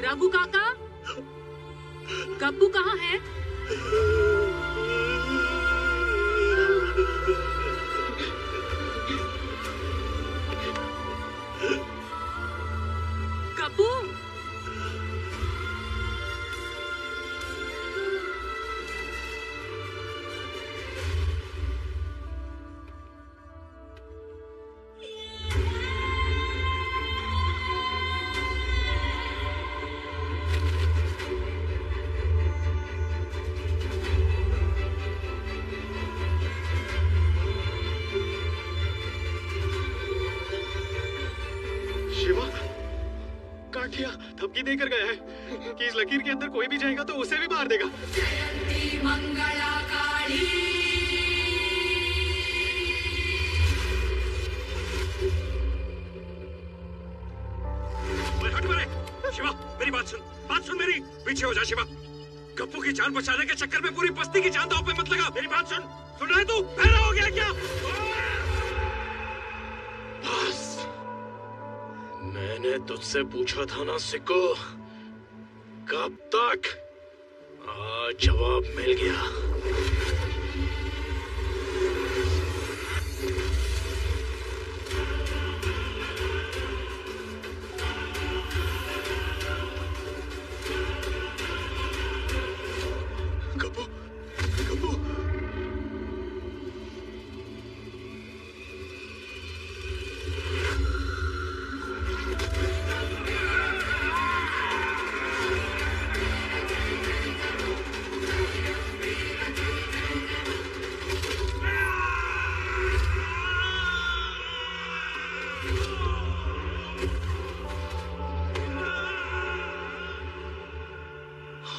Speaker 10: रघु काका, गप्पू कहाँ है? गप्पू,
Speaker 8: किया, धमकी देकर गया है कि इस लकीर के अंदर कोई भी जाएगा तो उसे भी मार देगा।
Speaker 9: मंगला काली।
Speaker 16: शिवा, मेरी बात सुन मेरी। पीछे हो जा शिवा। गप्पू की जान बचाने के चक्कर में पूरी बस्ती की जान दांव पे मत लगा। मेरी बात सुन रहा है तू? बहरा हो गया क्या?
Speaker 1: बस मैंने तुझसे पूछा था ना सिक्को, कब तक? आज जवाब मिल गया।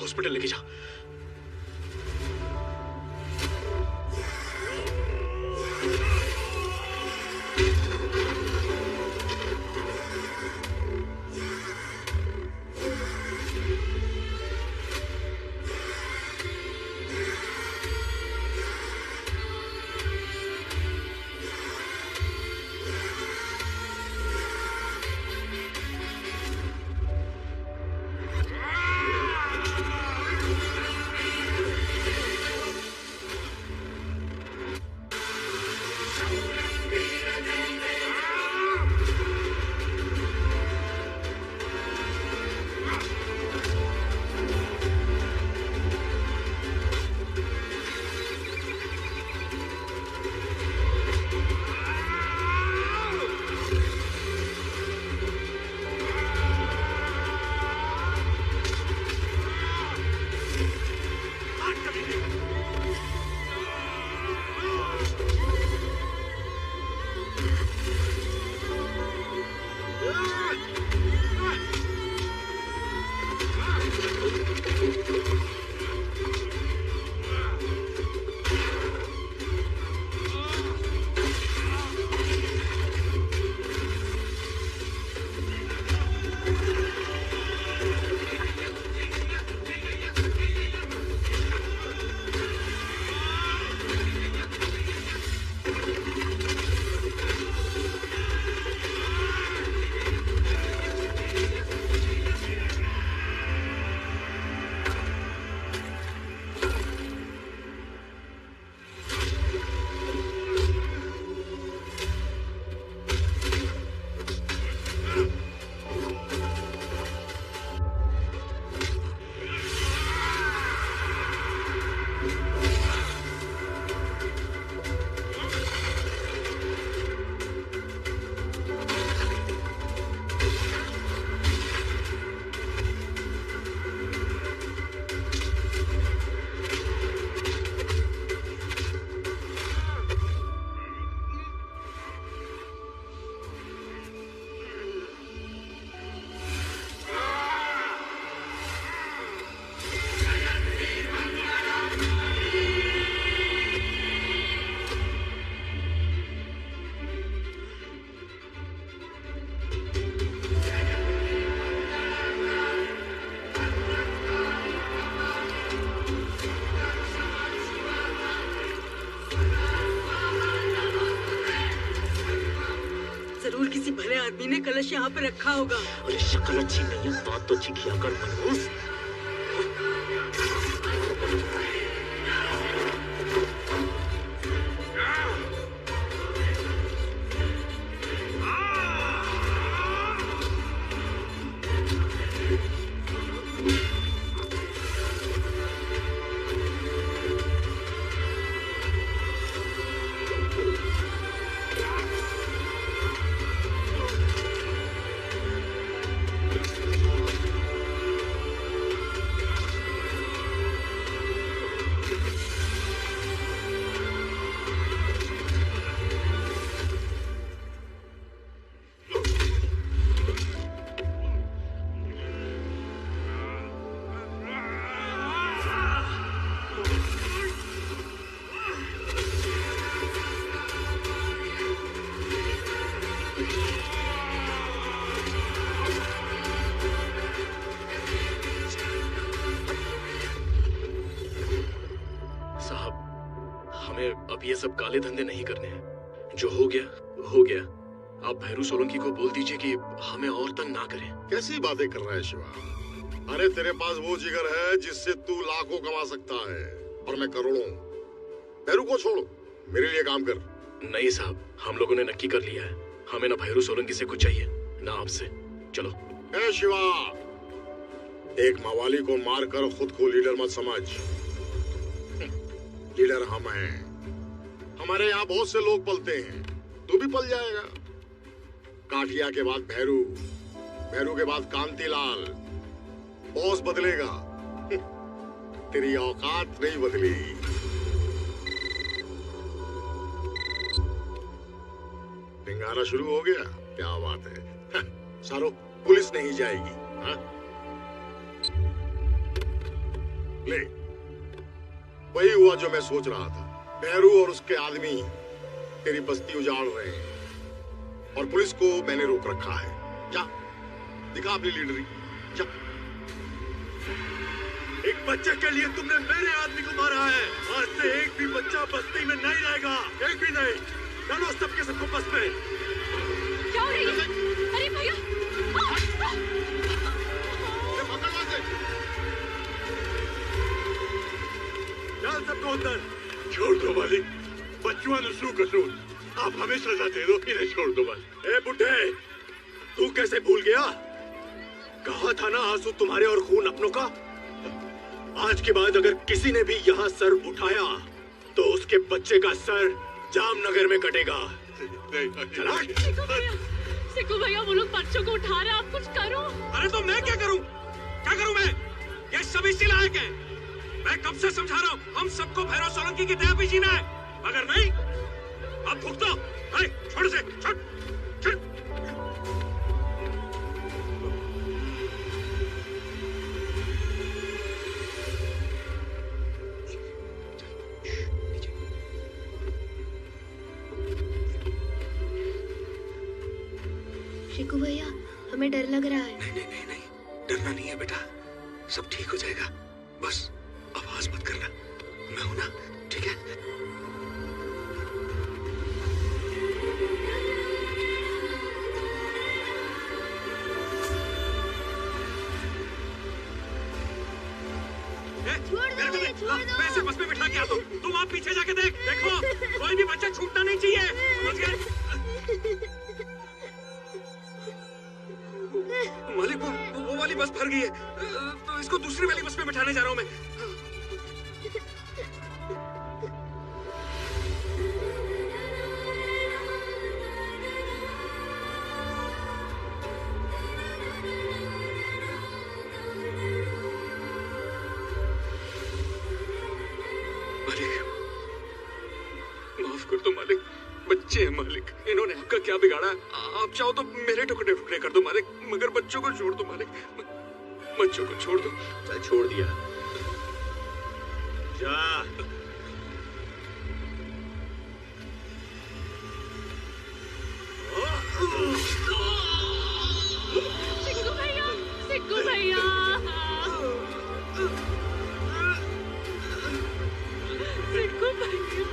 Speaker 1: हॉस्पिटल लेके जा।
Speaker 10: आदमी ने कलश यहाँ पे रखा होगा।
Speaker 15: अरे शक्ल अच्छी नहीं है, बात तो अच्छी किया कर मनहूस।
Speaker 1: सब काले धंधे नहीं करने हैं। जो हो गया। आप भैरू सोलंकी को बोल दीजिए कि हमें और तंग ना करें।
Speaker 17: कैसी बातें कर रहा है शिवा? अरे तेरे पास वो जिगर है जिससे तू लाखों कमा सकता है और मैं करोड़ों। भैरू को छोड़, मेरे लिए काम कर।
Speaker 1: नहीं साहब, हम लोगों ने नक्की कर लिया है। हमें ना भैरू सोलंकी से कुछ चाहिए ना आपसे। चलो।
Speaker 17: ए शिवा, एक मवाली को मारकर खुद को लीडर मत समझ। लीडर हम हैं। हमारे यहाँ बहुत से लोग पलते हैं, तू भी पल जाएगा। काठिया के बाद भैरू, भैरू के बाद कांतीलाल। बॉस बदलेगा, तेरी औकात नहीं बदली। सिंगारा शुरू हो गया, क्या बात है। सारो पुलिस नहीं जाएगी। हा? ले, वही हुआ जो मैं सोच रहा था। भैरू और उसके आदमी तेरी बस्ती उजाड़ रहे हैं और पुलिस को मैंने रोक रखा है। जा, दिखा अपनी लीडरी, जा।
Speaker 8: एक बच्चे के लिए तुमने मेरे आदमी को मारा है। आज से एक भी बच्चा बस्ती में नहीं रहेगा, एक भी नहीं। डालो सबके सबको बस में।
Speaker 9: क्या हो रही है? अरे भैया,
Speaker 8: डाल सबको अंदर।
Speaker 6: छोड़ दो मालिक, बच्चों ने सू कसूर। आप हमें सजा दे दो, इन्हें छोड़ दो मालिक।
Speaker 8: ए बुड्ढे, तू कैसे भूल गया? कहा था ना आंसू तुम्हारे और खून अपनों का। आज के बाद अगर किसी ने भी यहाँ सर उठाया तो उसके बच्चे का सर जामनगर में कटेगा। चला।
Speaker 9: सिक्कू भैया, वो लोग बच्चों को उठा रहे हैं, आप कुछ करो।
Speaker 16: अरे तो मैं क्या करूं? क्या करूं मैं? ये सभी इसी लायक है। मैं कब से समझा रहा हूं, हम सबको भैरव सोलंकी की दया पे जीना है। अगर नहीं, अब भुगतो। छोड़ से, छोड़, छोड़।
Speaker 5: शिकू भैया, हमें डर लग रहा है।
Speaker 16: नहीं, डरना नहीं है बेटा, सब ठीक हो जाएगा। बस आवाज मत करना, मैं हूं ना, ठीक है? मैं इसे बस में बिठा के आता हूं, तुम आप पीछे जाके देखो, कोई भी बच्चा छूटना नहीं चाहिए, समझ गए? मालिक, वो वाली बस भर गई है, तो इसको दूसरी वाली बस में बिठाने जा रहा हूं मैं। माफ कर दो मालिक, बच्चे हैं मालिक, इन्होंने आपका क्या बिगाड़ा? आप चाहो तो मेरे टुकड़े टुकड़े कर दो मालिक, मगर बच्चों को छोड़ दो मालिक, बच्चों को छोड़ दो।
Speaker 8: छोड़ दिया, जा।
Speaker 9: सिक्कू भैया, सिक्कू भैया, सिक्कू भैया।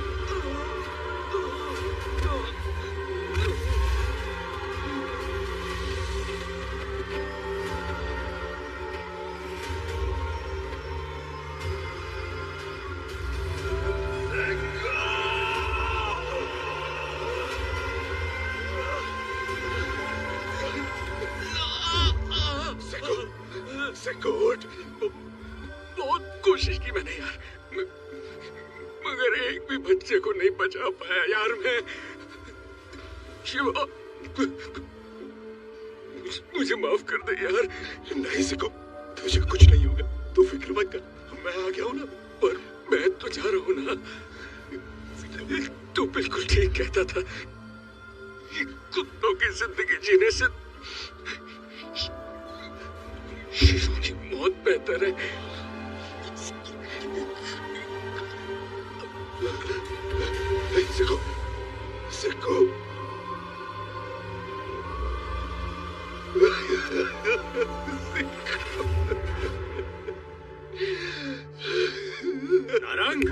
Speaker 16: बहुत कोशिश की मैंने यार, मगर एक भी बच्चे को नहीं बचा पाया यार मैं। शिवा, मुझे माफ कर दे यार। नहीं सिको, तुझे कुछ नहीं होगा, तू फिक्र मत कर, मैं आ गया हूं ना। पर मैं तो जा रहा हूं ना, तू बिल्कुल ठीक कहता था, कुत्तों की जिंदगी जीने से शेरों की मौत बेहतर है। सिको, सिको।
Speaker 8: नारंग,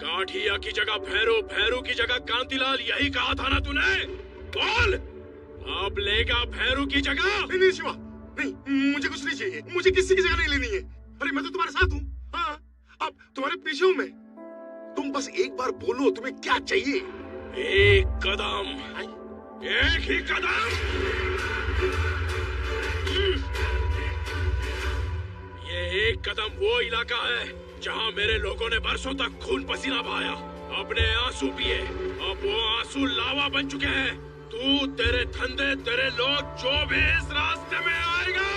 Speaker 1: काठिया की जगह भैरू, भैरू की जगह कांतिलाल, यही कहा था ना तूने? बोल, अब लेगा भैरू की जगह?
Speaker 17: नहीं नहीं शिवा, नहीं, मुझे कुछ नहीं चाहिए, मुझे किसी की जगह नहीं लेनी है। अरे मैं तो तुम्हारे साथ हूँ। हाँ, अब तुम्हारे पीछे हूँ मैं। तुम बस एक बार बोलो तुम्हें क्या चाहिए।
Speaker 1: एक कदम, एक ही कदम। ये एक कदम वो इलाका है जहाँ मेरे लोगों ने बरसों तक खून पसीना बहाया, अपने आंसू पिए। अब वो आंसू लावा बन चुके हैं। तू, तेरे धंधे, तेरे लोग, जो भी इस रास्ते में आएगा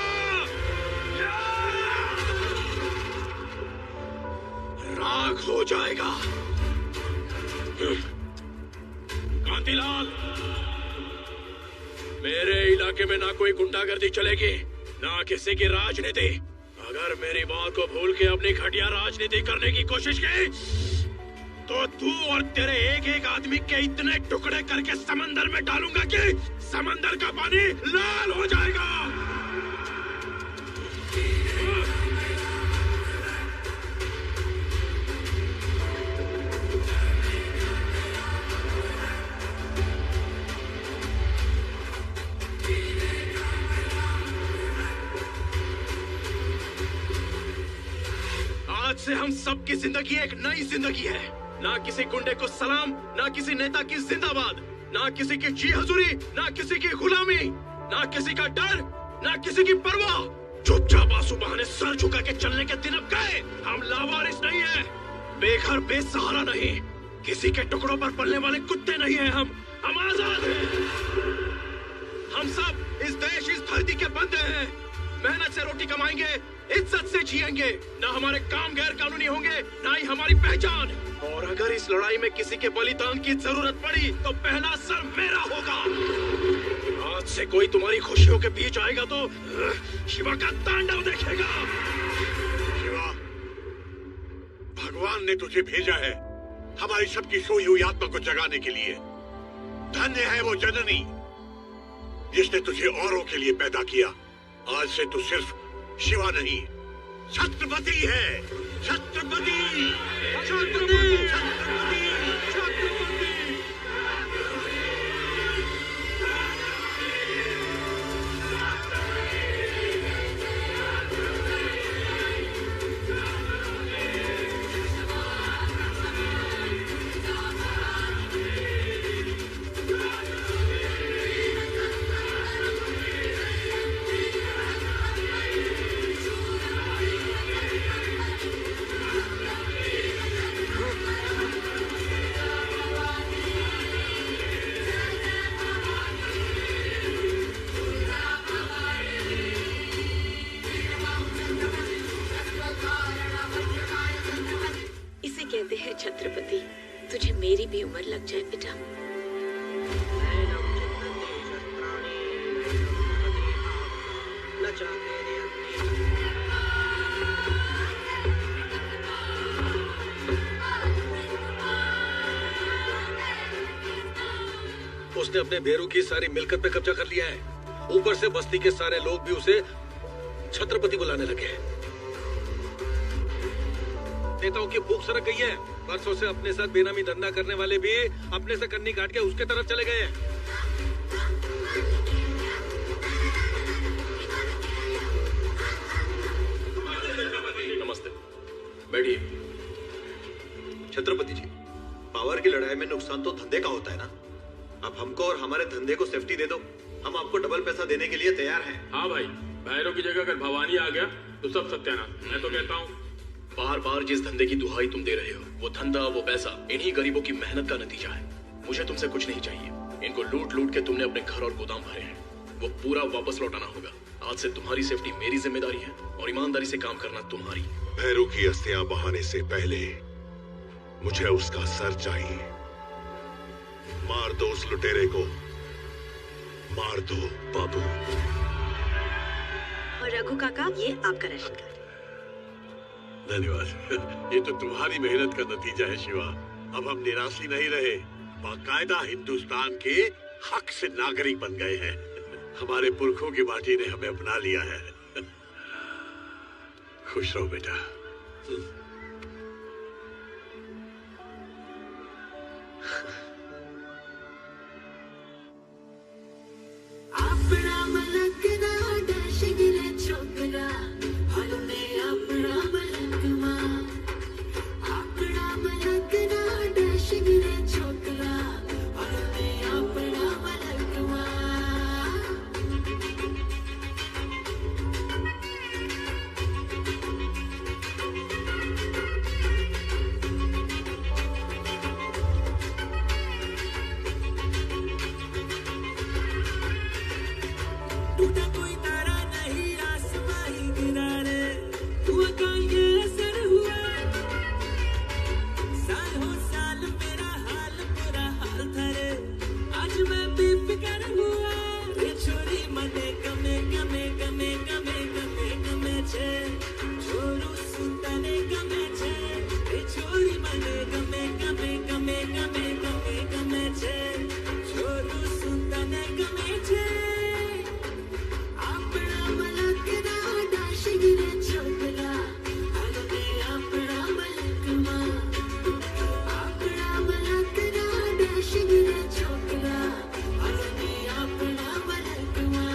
Speaker 1: राख हो जाएगा। कांतिलाल, मेरे इलाके में ना कोई गुंडागर्दी चलेगी, ना किसी की राजनीति। अगर मेरी बात को भूल के अपनी घटिया राजनीति करने की कोशिश की तो तू और तेरे एक एक आदमी के इतने टुकड़े करके समंदर में डालूंगा कि समंदर का पानी लाल हो जाएगा। आज से हम सब की जिंदगी एक नई जिंदगी है। ना किसी गुंडे को सलाम, ना किसी नेता की जिंदाबाद, ना किसी की जी हजूरी, ना किसी की गुलामी, ना किसी का डर, ना किसी की परवाह। चुपचाप आंसू बहाने सर झुका के चलने के दिन अब गए। हम लावारिस नहीं है, बेघर बेसहारा नहीं, किसी के टुकड़ों पर पलने वाले कुत्ते नहीं है। हम आजाद हैं। हम सब इस देश, इस धरती के बंदे हैं। मेहनत से रोटी कमाएंगे, इज्जत से जिएंगे। ना हमारे काम गैर कानूनी होंगे, ना ही हमारी पहचान। और अगर इस लड़ाई में किसी के बलिदान की जरूरत पड़ी तो पहला सर मेरा होगा। आज से कोई तुम्हारी खुशियों के बीच आएगा तो शिवा का तांडव देखेगा।
Speaker 6: शिवा, भगवान ने तुझे भेजा है हमारी सबकी सोई हुई आत्मा को जगाने के लिए। धन्य है वो जननी जिसने तुझे औरों के लिए पैदा किया। आज से तू सिर्फ शिवा नहीं, छत्रपति है। छत्रपति, छत्रपति, छत्रपति, छत्रपति।
Speaker 3: कहते हैं छत्रपति, तुझे मेरी भी उम्र लग जाए बेटा।
Speaker 18: उसने अपने भेरू की सारी मिलकत पे कब्जा कर लिया है। ऊपर से बस्ती के सारे लोग भी उसे
Speaker 6: छत्रपति बुलाने लगे हैं। नेताओं की भूख सरक गई है। बरसों से अपने साथ बेनामी धंधा करने वाले भी अपने से कन्नी काट के उसके तरफ चले गए हैं।
Speaker 1: नमस्ते, बैठिए।
Speaker 8: छत्रपति जी, पावर की लड़ाई में नुकसान तो धंधे का होता है ना। अब हमको और हमारे धंधे को सेफ्टी दे दो, हम आपको डबल पैसा देने के लिए तैयार हैं।
Speaker 16: हाँ भाई, भैरव की जगह अगर भवानी आ गया तो सब सत्यानाश। मैं तो कहता हूँ
Speaker 1: बार बार जिस धंधे की दुहाई तुम दे रहे हो, वो धंधा, वो पैसा इन्हीं गरीबों की मेहनत का नतीजा है। मुझे तुमसे कुछ नहीं चाहिए। इनको लूट लूट के तुमने अपने घर और गोदाम भरे हैं, वो पूरा वापस लौटाना होगा। आज से तुम्हारी सेफ्टी मेरी जिम्मेदारी है और ईमानदारी से काम करना तुम्हारी।
Speaker 17: भैरू की अस्थियां बहाने से पहले मुझे उसका सर चाहिए। मार दो उस लुटेरे को, मार दो बाबू।
Speaker 13: और रघु काका, ये आपका राशन कार्ड।
Speaker 6: धन्यवाद। ये तो तुम्हारी मेहनत का नतीजा है शिवा। अब हम निराशी नहीं रहे, बाकायदा हिंदुस्तान के हक से नागरिक बन गए हैं। हमारे पुरखों की माटी ने हमें अपना लिया है। खुश रहो बेटा।
Speaker 9: अपना मलक ना डशगिरे छोकरा, हलने अपना मलक मां। अपना मलक ना डशगिरे छोकरा, हलने अपना मलक मां।
Speaker 18: टूटा कोई तारा नहीं, आसमां ही गिरा रे। हुआ का ये असर हुआ, साल हो साल मेरा हाल बुरा हाल था रे। आज मैं बेफिक्र हुआ रे। छोरी मने गमे गमे गमे गमे गमे गमे छे, छोरू सुतने गमे छे रे। छोरी मने गमे गमे गमे गमे गमे गमे छे, छोरू सुतने गमे छे।
Speaker 9: अपना मलक ना डशगिरे छोकरा, हलने अपना मलक मां। अपना मलक ना डशगिरे छोकरा, हलने अपना मलक मां।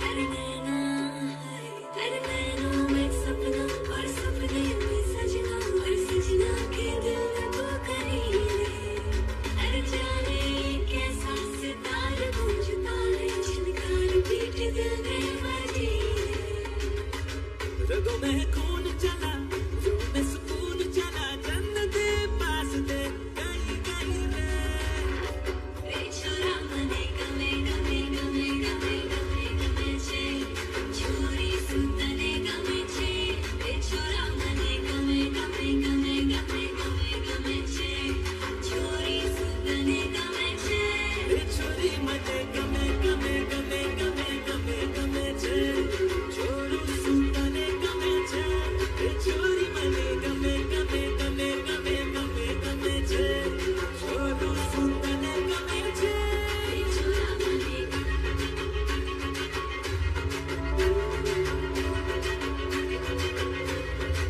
Speaker 9: अरे नैना, अरे नैनों में सपना और सपने में सजना, और सजना के दिल में पुकारी रे। अरे जाने कैसा सितार गूंजता है, झनकार पीट दिल में बजी रे।
Speaker 18: रगों में खून चला, रूह में सुकून चला, जन्नत पास दे गई गई रे।
Speaker 9: बेछुरा मने गमे गमे गमे गमे गमे गमे छे, छोरी सुतने गमे छे। बेछुरा मने गमे गमे गमे गमे गमे गमे छे, छोरी सुतने गमे छे।
Speaker 18: रे छोरी मने गमे गमे गमे गमे गमे गमे छे, छोरू सुतने गमे छे। रे छोरी मने गमे गमे गमे गमे गमे गमे छे, छोरू सुतने गमे छे।
Speaker 9: बेछुरा मने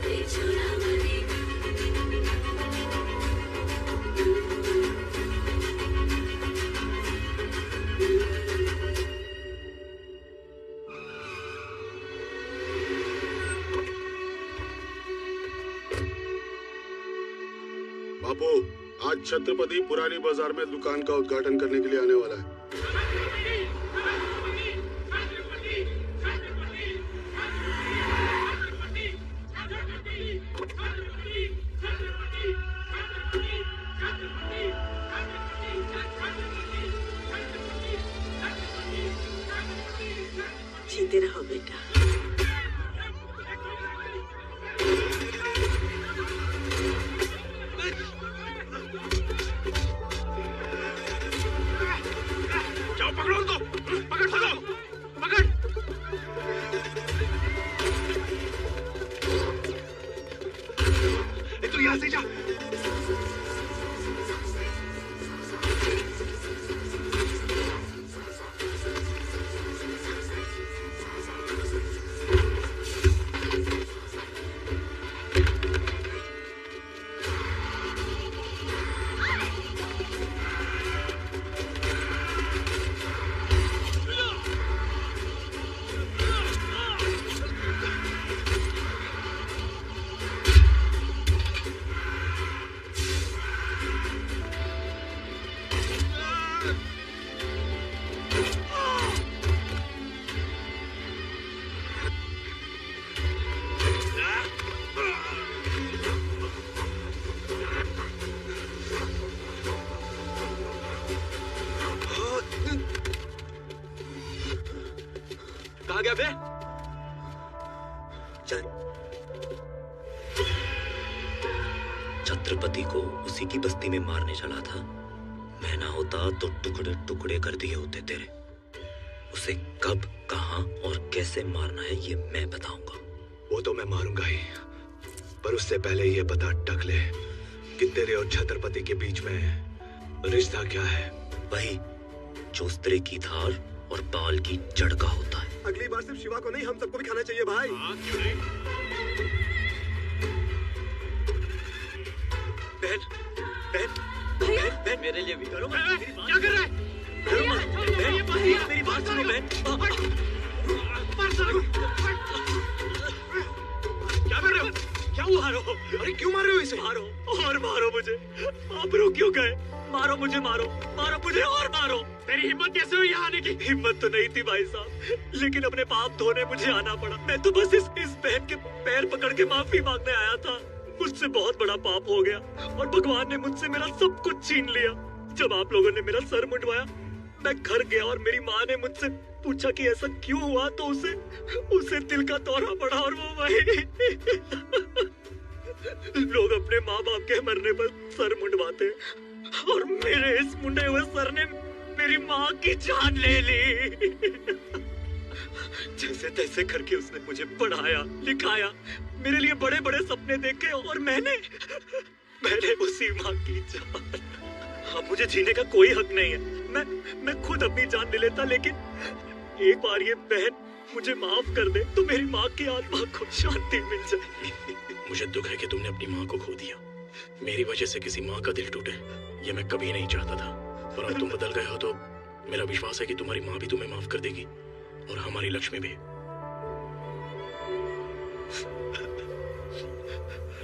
Speaker 9: बेछुरा मने
Speaker 17: बापू, आज छत्रपति पुरानी बाजार में दुकान का उद्घाटन करने के लिए आने वाला है।
Speaker 13: जीते रहो बेटा।
Speaker 16: यहाँ से जा।
Speaker 15: कहाँ गया बे? छत्रपति को उसी की बस्ती में मारने चला था। मैं ना होता तो टुकड़े टुकड़े कर दिए होते तेरे। उसे कब, कहाँ और कैसे मारना है ये मैं बताऊंगा।
Speaker 16: वो तो मैं मारूंगा ही, पर उससे पहले ये बता टकले कि तेरे और छत्रपति के बीच में रिश्ता क्या है?
Speaker 15: वही चोस्तरे की धार और बाल की जड़ का होता है।
Speaker 8: अगली बार सिर्फ शिवा को नहीं, हम सबको भी खाना चाहिए भाई।
Speaker 16: क्यों नहीं?
Speaker 15: बहन, बहन, बहन, बहन, मेरे लिए भी करो।
Speaker 16: क्या कर रहा है?
Speaker 15: बहन, मेरी बात सुनो बहन।
Speaker 16: क्या कर रहे हो?
Speaker 15: क्या मारो?
Speaker 16: अरे क्यों मार रहे हो इसे?
Speaker 15: मारो और मारो मुझे। आप रुक क्यों गए? मारो मुझे, मारो, मारो मुझे और मारो।
Speaker 16: तेरी हिम्मत कैसे हुई यहाँ आने की?
Speaker 15: हिम्मत तो नहीं थी भाई साहब, लेकिन अपने पाप धोने मुझे आना पड़ा। मैं तो बस इस बहन के पैर पकड़ के माफी मांगने आया था। मुझसे बहुत बड़ा पाप हो गया और भगवान ने मुझसे मेरा सब कुछ छीन लिया। जब आप लोगों ने मेरा सर मुंडवाया, मैं घर गया और मेरी माँ ने मुझसे पूछा कि ऐसा क्यों हुआ, तो उसे दिल का दौरा पड़ा और वो वही। लोग अपने माँ बाप के मरने पर सर मुंडवाते हैं और मेरे इस मुंडे हुए सर ने मेरी माँ की जान ले ली। जैसे तैसे करके उसने मुझे पढ़ाया, लिखाया, मेरे लिए बड़े बड़े सपने देखे और मैंने उसी माँ की जान। अब मुझे जीने का कोई हक नहीं है। मैं खुद अपनी जान ले लेता, लेकिन एक बार ये बहन मुझे माफ कर दे तो मेरी माँ की आत्मा को शांति मिल जाएगी।
Speaker 1: मुझे दुख है कि तुमने अपनी माँ को खो दिया। मेरी वजह से किसी माँ का दिल टूटे, ये मैं कभी नहीं चाहता था। पर अब तुम बदल गए हो तो मेरा विश्वास है कि तुम्हारी माँ भी तुम्हें माफ कर देगी और हमारी लक्ष्मी भी।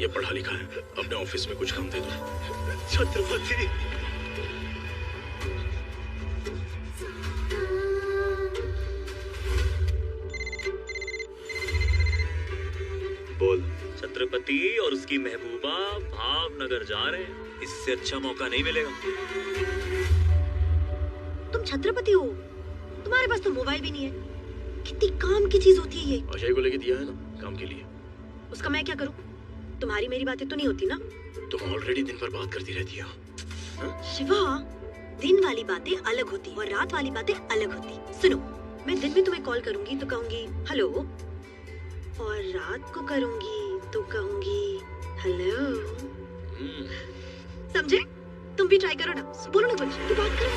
Speaker 1: ये पढ़ा लिखा है, अपने ऑफिस में कुछ काम दे दो।
Speaker 15: छत्रपति,
Speaker 16: बोल।
Speaker 15: छत्रपति और उसकी महबूबा भावनगर जा रहे हैं। इससे अच्छा मौका नहीं मिलेगा।
Speaker 13: तुम छत्रपति हो, तुम्हारे पास तो मोबाइल भी नहीं है। कितनी काम की चीज होती है ये।
Speaker 1: अजय को लेके दिया है ना काम के लिए।
Speaker 13: उसका मैं क्या करूं? तुम्हारी मेरी बातें तो नहीं होती ना?
Speaker 1: तुम ऑलरेडी दिन भर बात करती रहती हो।
Speaker 13: शिवा, दिन वाली बातें अलग होती और रात वाली बातें अलग होती। सुनो, मैं दिन में तुम्हें कॉल करूंगी तो कहूंगी हेलो, और रात को करूंगी तो कहूंगी हेलो। समझे? तुम भी ट्राई करो ना। बोलो ना कुछ, तू बात करो।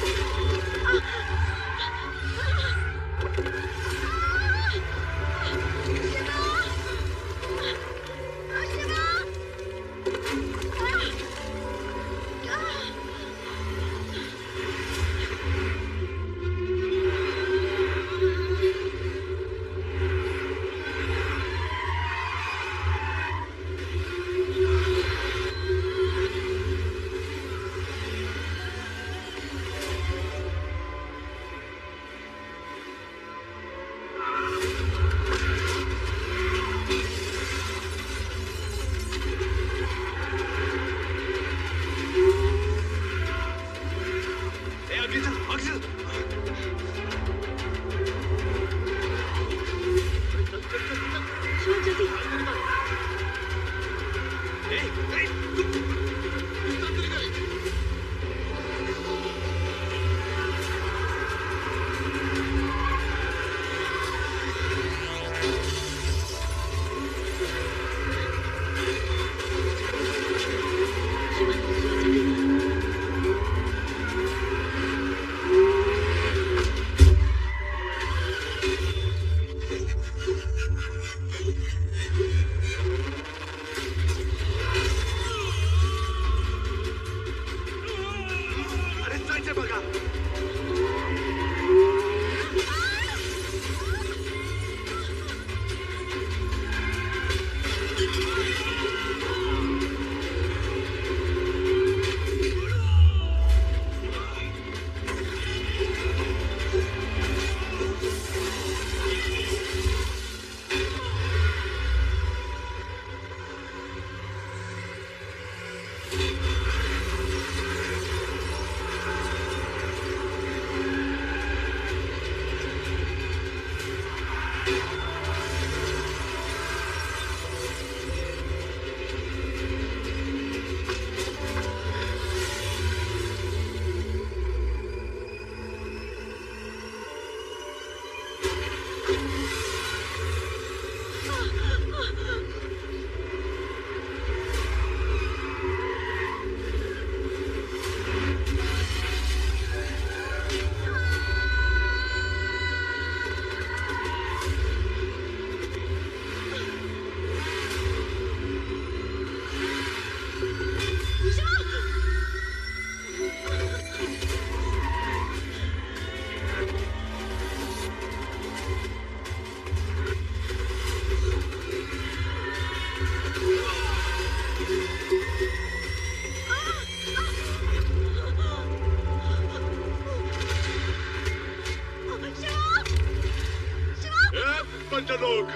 Speaker 17: बंदर लोग,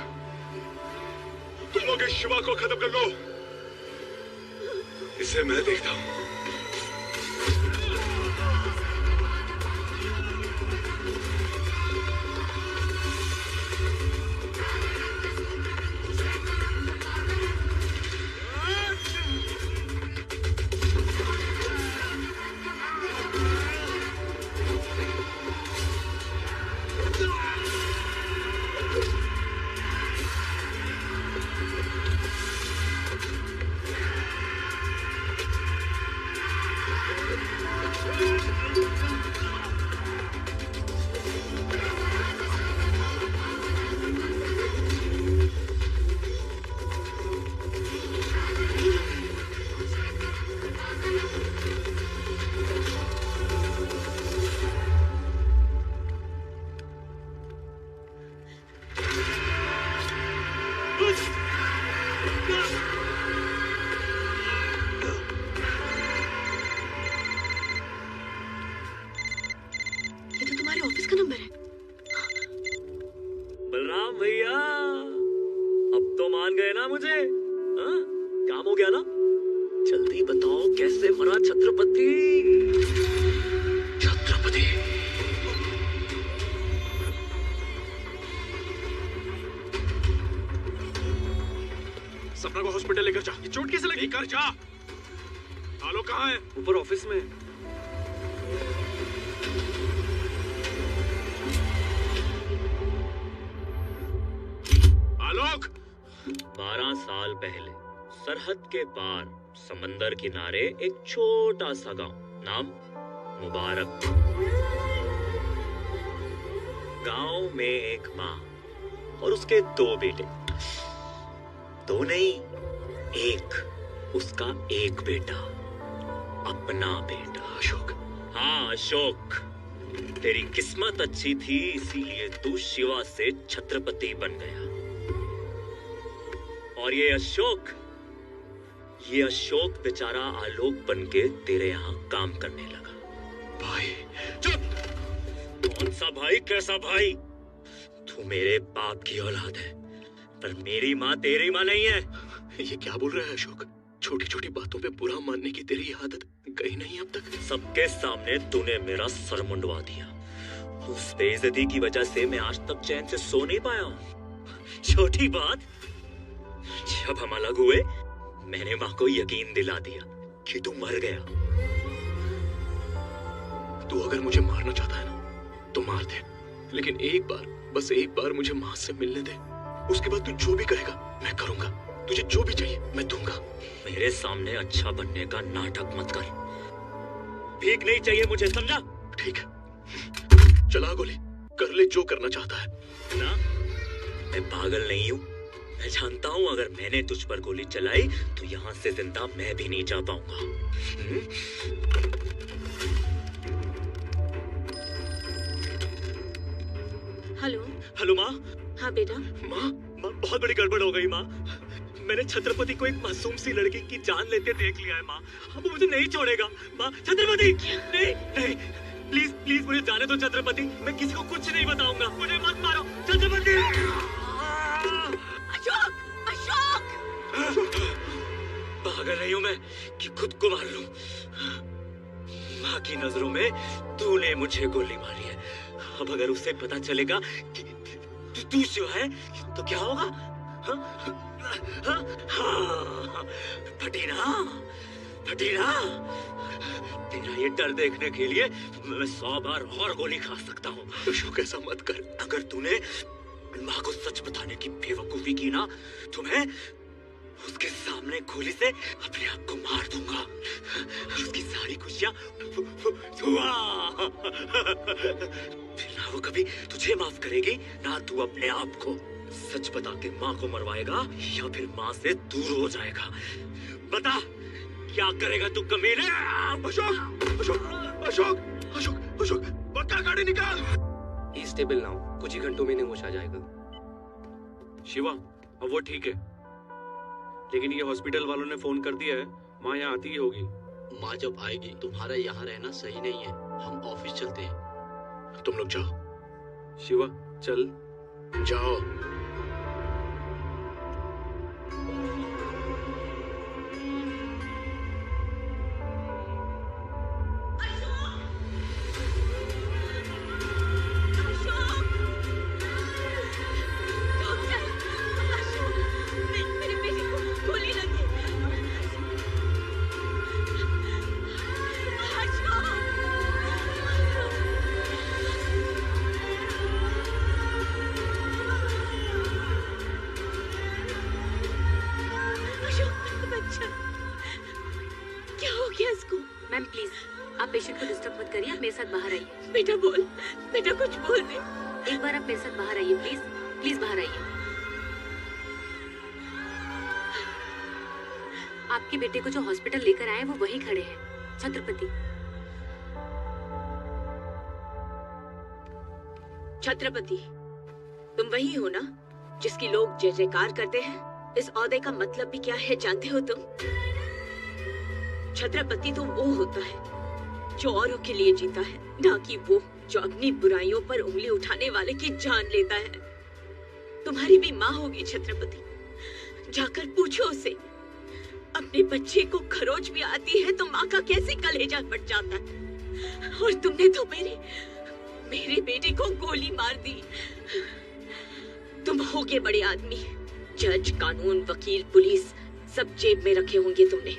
Speaker 17: तुम लोग इस शिवा को खत्म कर लो। इसे मैं देखता हूँ।
Speaker 15: के पार समंदर किनारे एक छोटा सा गांव, नाम मुबारक। गांव में एक माँ और उसके 2 बेटे, 2 नहीं, एक, उसका एक बेटा, अपना बेटा अशोक। हाँ अशोक, तेरी किस्मत अच्छी थी इसीलिए तू शिवा से छत्रपति बन गया। और ये अशोक बेचारा आलोक बनके तेरे यहाँ काम करने लगा।
Speaker 17: भाई
Speaker 15: चुप! कौन सा भाई, कैसा भाई? तू मेरे बाप की औलाद है, पर मेरी माँ तेरी माँ नहीं है।
Speaker 1: ये क्या बोल रहा है अशोक? छोटी छोटी बातों पे बुरा मानने की तेरी आदत गई नहीं अब तक?
Speaker 15: सबके सामने तूने मेरा सर मुंडवा दिया। उस बेइज्जती की वजह से मैं आज तक चैन से सो नहीं पाया हूँ। छोटी बात, जब हम अलग हुए मैंने माँ को यकीन दिला दिया कि तू मर गया।
Speaker 1: तू अगर मुझे मारना चाहता है ना तो मार दे, लेकिन एक बार, बस एक बार मुझे माँ से मिलने दे। उसके बाद तू जो भी कहेगा मैं करूंगा। तुझे जो भी चाहिए मैं दूंगा।
Speaker 15: मेरे सामने अच्छा बनने का नाटक मत कर। भीख नहीं चाहिए मुझे, समझा?
Speaker 1: ठीक है, चला गोली, कर ले जो करना चाहता है
Speaker 15: ना। मैं पागल नहीं हूँ, मैं जानता हूँ अगर मैंने तुझ पर गोली चलाई तो यहाँ से जिंदा मैं भी नहीं जा पाऊंगा।
Speaker 3: हेलो
Speaker 15: माँ।
Speaker 3: हाँ बेटा।
Speaker 15: माँ बहुत बड़ी गड़बड़ हो गई माँ। मैंने छत्रपति को एक मासूम सी लड़की की जान लेते देख लिया है माँ। अब वो मुझे नहीं छोड़ेगा माँ। छत्रपति नहीं नहीं, प्लीज प्लीज मुझे जाने दो छत्रपति। मैं किसी को कुछ नहीं बताऊंगा, मुझे मत मारो छत्रपति।
Speaker 3: अशोक!
Speaker 15: पागल नहीं हूं मैं कि खुद को मार लूं। माँ की नजरों में तूने मुझे गोली मारी है। अब अगर उसे पता चलेगा कि तू शिवा है तो क्या होगा? फटीना, तेरा ये डर देखने के लिए मैं 100 बार और गोली खा सकता हूँ।
Speaker 1: अशोक ऐसा मत कर।
Speaker 15: अगर तूने माँ को सच बताने की बेवकूफी की ना तो मैं उसके सामने गोली से अपने आप को मार दूंगा। उसकी सारी खुशियां फिर ना वो कभी तुझे माफ करेगी ना तू अपने आप को। सच बता के माँ को मरवाएगा या फिर माँ से दूर हो जाएगा? बता क्या करेगा तू कमीने?
Speaker 17: अशोक अशोक अशोक अशोक अशोक पक्का गाड़ी निकाल।
Speaker 4: स्टेबल ना हो, कुछ ही घंटों में होश आ जाएगा।
Speaker 8: शिवा अब वो ठीक है, लेकिन ये हॉस्पिटल वालों ने फोन कर दिया है, माँ यहाँ आती ही होगी।
Speaker 19: माँ जब आएगी तुम्हारा यहाँ रहना सही नहीं है, हम ऑफिस चलते हैं।
Speaker 1: तुम लोग जाओ।
Speaker 8: शिवा चल।
Speaker 1: जाओ।
Speaker 3: मैम प्लीज आप पेशेंट को डिस्टर्ब मत करिए, आप मेरे साथ बाहर आइए। बेटा बोल, बेटा कुछ बोल दे। एक बार आप मेरे साथ बाहर आइए प्लीज, प्लीज बाहर आइए। आपके बेटे को जो हॉस्पिटल लेकर आए वो वहीं खड़े हैं, छत्रपति। छत्रपति, तुम वही हो ना जिसकी लोग जय जयकार करते हैं? इस ओहदे का मतलब भी क्या है जानते हो तुम? छत्रपति तो वो होता है जो औरों के लिए जीता है, ना कि वो जो अपनी बुराइयों पर उंगली उठाने वाले की जान लेता है। तुम्हारी भी माँ होगी छत्रपति, जाकर पूछो उसे। अपने बच्चे को खरोच भी आती है तो माँ का कैसे कलेजा फट जाता है। और तुमने तो मेरे बेटे को गोली मार दी। तुम होगे बड़े आदमी, जज, कानून, वकील, पुलिस सब जेब में रखे होंगे तुमने,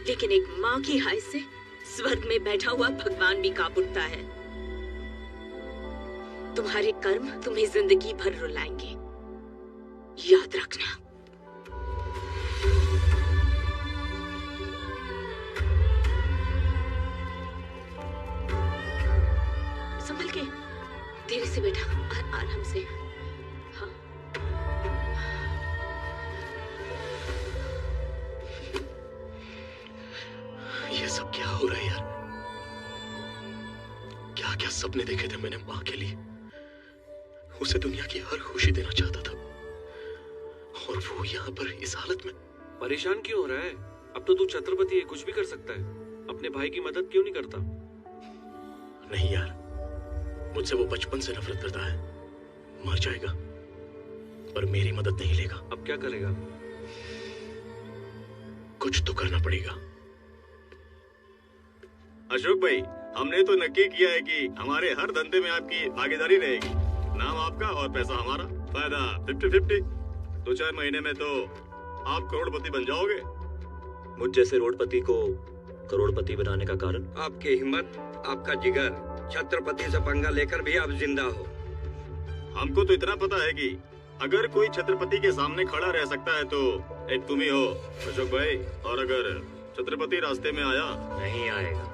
Speaker 3: लेकिन एक माँ की हाय से स्वर्ग में बैठा हुआ भगवान भी कांप उठता है। तुम्हारे कर्म तुम्हें जिंदगी भर रुलाएंगे, याद रखना। संभल के, धीरे से बेटा, आराम से। हाँ।
Speaker 1: ये सब क्या हो रहा है यार? क्या क्या सपने देखे थे मैंने माँ के लिए। उसे दुनिया की हर खुशी देना चाहता था, और वो यहाँ पर इस हालत में।
Speaker 8: परेशान क्यों हो रहा है? अब तो तू छत्रपति है, कुछ भी कर सकता है। अपने भाई की मदद क्यों नहीं करता?
Speaker 1: नहीं यार, मुझसे वो बचपन से नफरत करता है। मर जाएगा पर मेरी मदद नहीं लेगा।
Speaker 8: अब क्या करेगा?
Speaker 1: कुछ तो करना पड़ेगा।
Speaker 8: अशोक भाई, हमने तो नक्की किया है कि हमारे हर धंधे में आपकी भागीदारी रहेगी। नाम आपका और पैसा हमारा, फायदा 50-50। 2-4 महीने में तो आप करोड़पति बन जाओगे।
Speaker 15: मुझ जैसे रोडपति को करोड़पति बनाने का कारण?
Speaker 20: आपकी हिम्मत, आपका जिगर। छत्रपति से पंगा लेकर भी आप जिंदा हो।
Speaker 8: हमको तो इतना पता है कि अगर कोई छत्रपति के सामने खड़ा रह सकता है तो एक तुम ही हो अशोक भाई। और अगर छत्रपति रास्ते में आया,
Speaker 15: नहीं आएगा।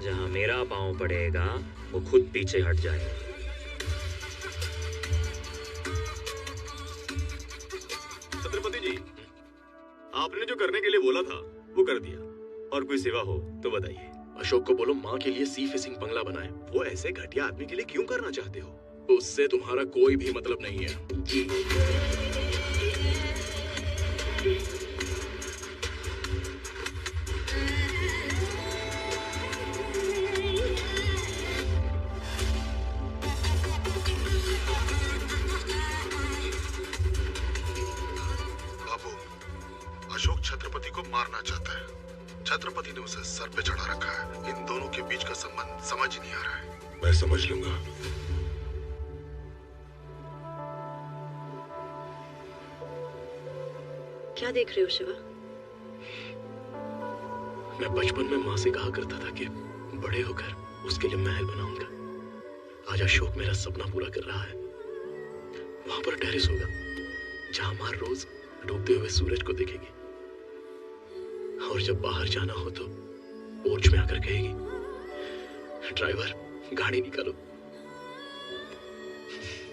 Speaker 15: जहाँ मेरा पांव पड़ेगा वो खुद पीछे हट जाएगा।
Speaker 8: छत्रपति जी, आपने जो करने के लिए बोला था वो कर दिया, और कोई सेवा हो तो बताइए।
Speaker 1: अशोक को बोलो माँ के लिए सी फिशिंग बंगला बनाए।
Speaker 8: वो ऐसे घटिया आदमी के लिए क्यों करना चाहते हो?
Speaker 1: उससे तुम्हारा कोई भी मतलब नहीं है।
Speaker 17: बाबू, अशोक छत्रपति को मारना चाहता है। छत्रपति ने उसे सर पे चढ़ा रखा है। इन दोनों के बीच का संबंध समझ नहीं आ रहा है।
Speaker 1: मैं समझ लूंगा।
Speaker 13: क्या देख रहे हो शिवा?
Speaker 1: मैं बचपन में माँ से कहा करता था कि बड़े होकर उसके लिए महल बनाऊंगा। आज अशोक मेरा सपना पूरा कर रहा है। वहां पर टेरेस होगा जहां माँ रोज डूबते हुए सूरज को देखेगी, और जब बाहर जाना हो तो पोर्च में आकर कहेगी, ड्राइवर गाड़ी निकालो।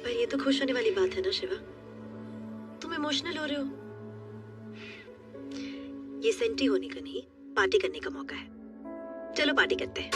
Speaker 13: पर ये तो खुश होने वाली बात है ना शिवा? तुम इमोशनल हो रहे हो। ये सेंटी होने का नहीं, पार्टी करने का मौका है। चलो पार्टी करते हैं।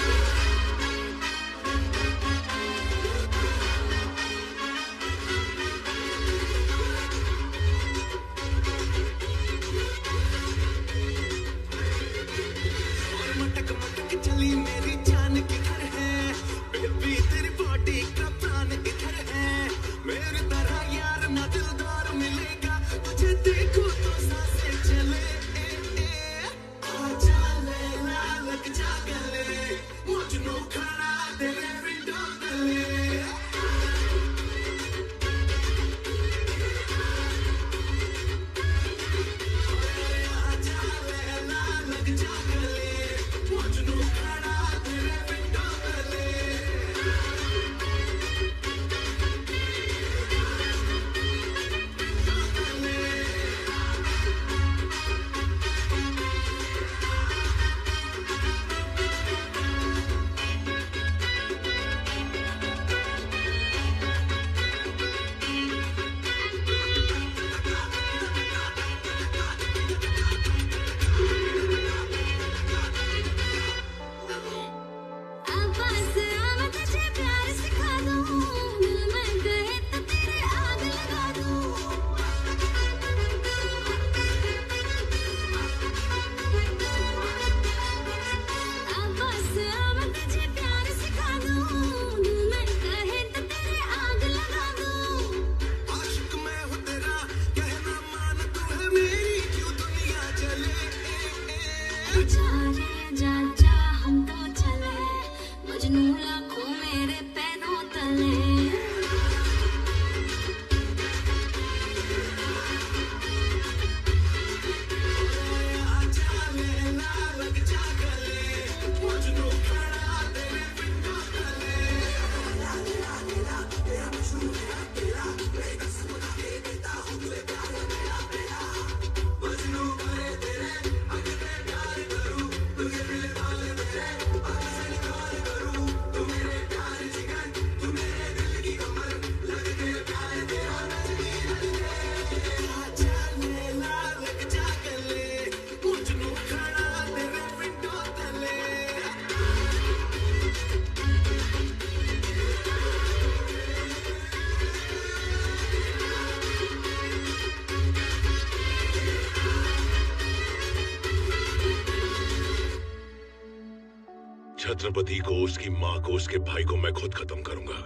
Speaker 17: छत्रपति को, उसकी माँ को, उसके भाई को मैं खुद खत्म करूंगा।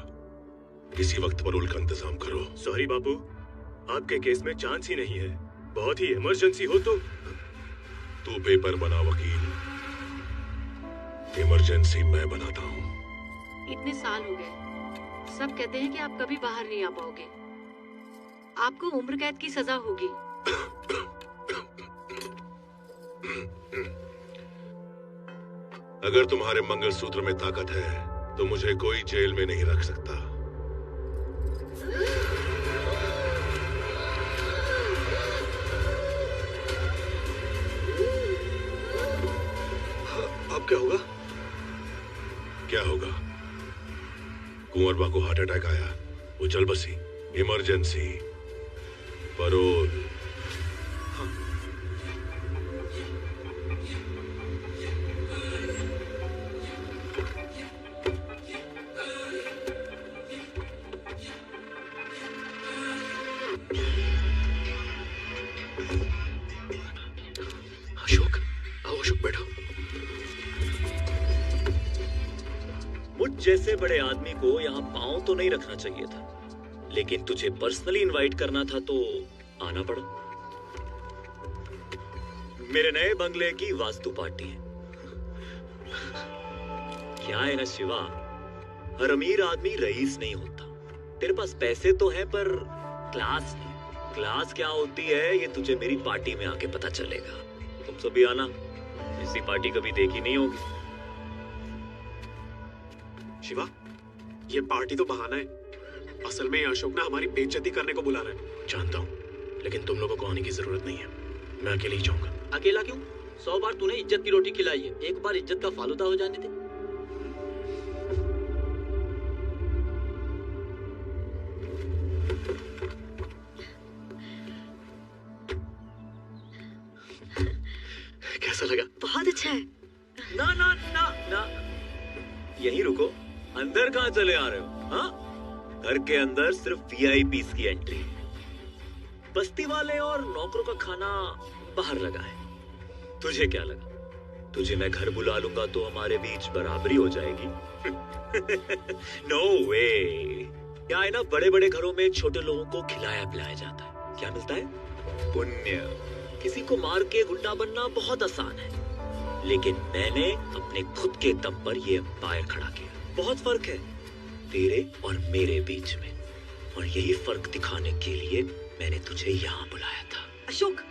Speaker 17: किसी वक्त परोल का इंतजाम करो।
Speaker 7: सॉरी बापू, आपके केस में चांस ही नहीं है। बहुत ही इमरजेंसी हो तो
Speaker 17: तू पेपर बना वकील, इमरजेंसी मैं बनाता हूँ।
Speaker 10: इतने साल हो गए, सब कहते हैं कि आप कभी बाहर नहीं आ पाओगे। आपको उम्र कैद की सजा होगी।
Speaker 17: अगर तुम्हारे मंगलसूत्र में ताकत है तो मुझे कोई जेल में नहीं रख सकता।
Speaker 1: अब क्या होगा?
Speaker 17: क्या होगा? कुंवरबा को हार्ट अटैक आया, वो चल बसी। Emergency, parole.
Speaker 1: अशोक, आओ अशोक, बैठो।
Speaker 15: मुझ जैसे बड़े आदमी को यहाँ पांव तो नहीं रखना चाहिए था, लेकिन तुझे पर्सनली इनवाइट करना था तो आना पड़ा। मेरे नए बंगले की वास्तु पार्टी है। क्या है ना शिवा, हर अमीर आदमी रईस नहीं होता। तेरे पास पैसे तो हैं पर क्लास नहीं। क्लास क्या होती है ये तुझे मेरी पार्टी में आके पता चलेगा। तुम सभी आना, ऐसी पार्टी कभी देखी नहीं होगी।
Speaker 8: शिवा, ये पार्टी तो बहाना है। असल में अशोक ना हमारी बेइज्जती करने को बुला रहा है।
Speaker 1: जानता हूँ, लेकिन तुम लोगों को आने की जरूरत नहीं है। मैं अकेले ही जाऊंगा।
Speaker 19: अकेला क्यों? 100 बार तूने इज्जत की रोटी खिलाई है, एक बार इज्जत का फालूदा हो जाने दे।
Speaker 1: कैसा लगा?
Speaker 13: बहुत अच्छा है।
Speaker 15: ना ना ना ना, यहीं रुको। अंदर कहाँ चले आ रहे हो? हाँ, घर के अंदर सिर्फ VIPs की एंट्री है। बस्ती वाले और नौकरों का खाना बाहर लगा है। तुझे क्या लगा, तुझे मैं घर बुला लूंगा तो हमारे बीच बराबरी हो जाएगी? नो वे। क्या है ना, बड़े बड़े घरों में छोटे लोगों को खिलाया पिलाया जाता है। क्या मिलता है? पुण्य। किसी को मार के गुंडा बनना बहुत आसान है, लेकिन मैंने अपने खुद के दम पर ये एम्पायर खड़ा किया। बहुत फर्क है तेरे और मेरे बीच में, और यही फर्क दिखाने के लिए मैंने तुझे यहाँ बुलाया था।
Speaker 13: अशोक,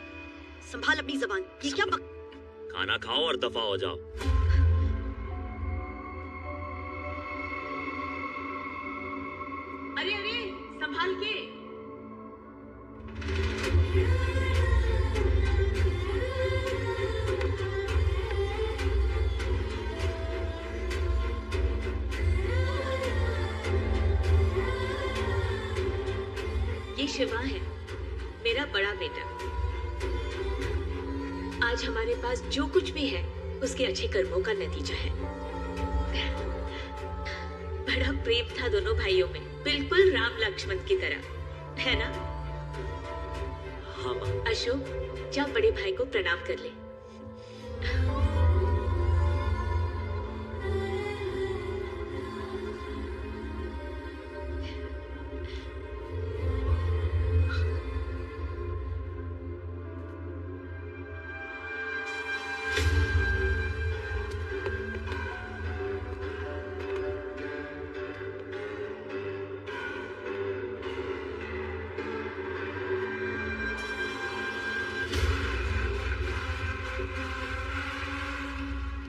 Speaker 13: संभाल अपनी जबान। ये क्या
Speaker 15: खाना खाओ और दफा हो जाओ।
Speaker 10: अरे अरे, संभाल के।
Speaker 3: ये शिवा है, मेरा बड़ा बेटा। आज हमारे पास जो कुछ भी है उसके अच्छे कर्मों का नतीजा है। बड़ा प्रेम था दोनों भाइयों में, बिल्कुल राम लक्ष्मण की तरह, है ना?
Speaker 15: हाँ माँ।
Speaker 3: अशोक, जा बड़े भाई को प्रणाम कर ले।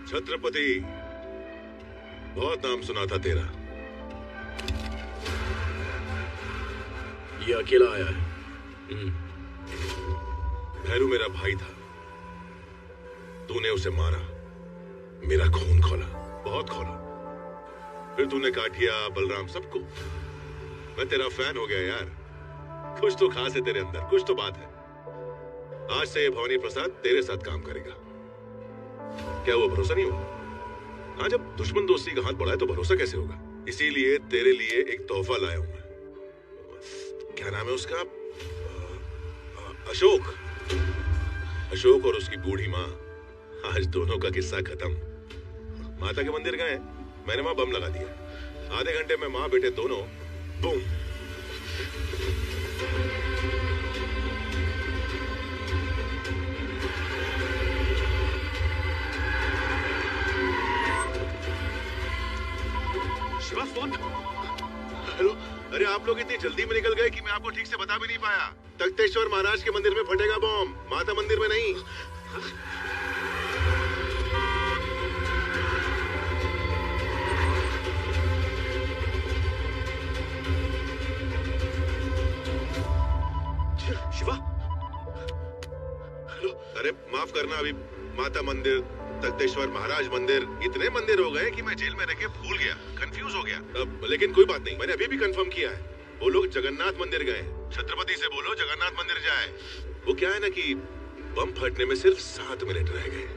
Speaker 17: छत्रपति, बहुत नाम सुना था तेरा।
Speaker 1: ये अकेला आया है।
Speaker 17: भैरू मेरा भाई था, तूने उसे मारा, मेरा खून खोला, बहुत खोला। फिर तूने काटिया, बलराम, सबको। मैं तेरा फैन हो गया यार। कुछ तो खास है तेरे अंदर, कुछ तो बात है। आज से ये भवानी प्रसाद तेरे साथ काम करेगा। क्या वो भरोसा नहीं होगा? हाँ, जब दुश्मन दोस्ती का हाथ बढ़ाए तो भरोसा कैसे होगा? इसीलिए तेरे लिए एक तोहफा लाया हूं मैं। क्या नाम है उसका? अशोक। अशोक और उसकी बूढ़ी माँ, आज दोनों का किस्सा खत्म। माता के मंदिर गए, मैंने वहां बम लगा दिया। आधे घंटे में माँ बेटे दोनों बूम।
Speaker 6: शिवा फोन। हेलो,
Speaker 17: अरे आप लोग इतनी जल्दी में निकल गए कि मैं आपको ठीक से बता भी नहीं पाया। तख्तेश्वर महाराज के मंदिर में फटेगा बम, माता मंदिर में नहीं।
Speaker 6: शिवा।
Speaker 17: हेलो, अरे माफ करना, अभी माता मंदिर, तख्तेश्वर महाराज मंदिर, इतने मंदिर हो गए कि मैं जेल में रह के भूल गया, कंफ्यूज हो गया। अब लेकिन कोई बात नहीं, मैंने अभी भी कंफर्म किया है। वो लोग जगन्नाथ मंदिर गए। छत्रपति से बोलो जगन्नाथ मंदिर जाए। वो क्या है ना कि बम फटने में सिर्फ 7 मिनट रह गए।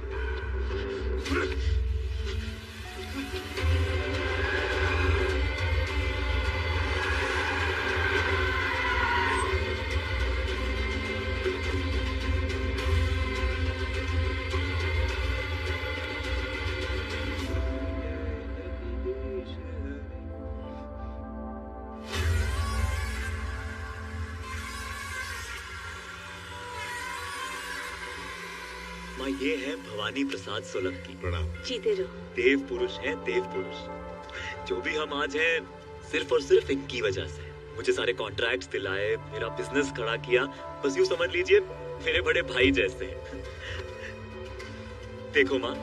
Speaker 15: माँ, ये है भवानी प्रसाद सोलंकी।
Speaker 17: प्रणाम।
Speaker 3: जीते रहो।
Speaker 15: देव पुरुष है, देव पुरुष। जो भी हम आज हैं सिर्फ और सिर्फ इनकी वजह से। मुझे सारे कॉन्ट्रैक्ट्स दिलाए, मेरा बिजनेस खड़ा किया, बस यूं समझ लीजिए मेरे बड़े भाई जैसे। देखो माँ,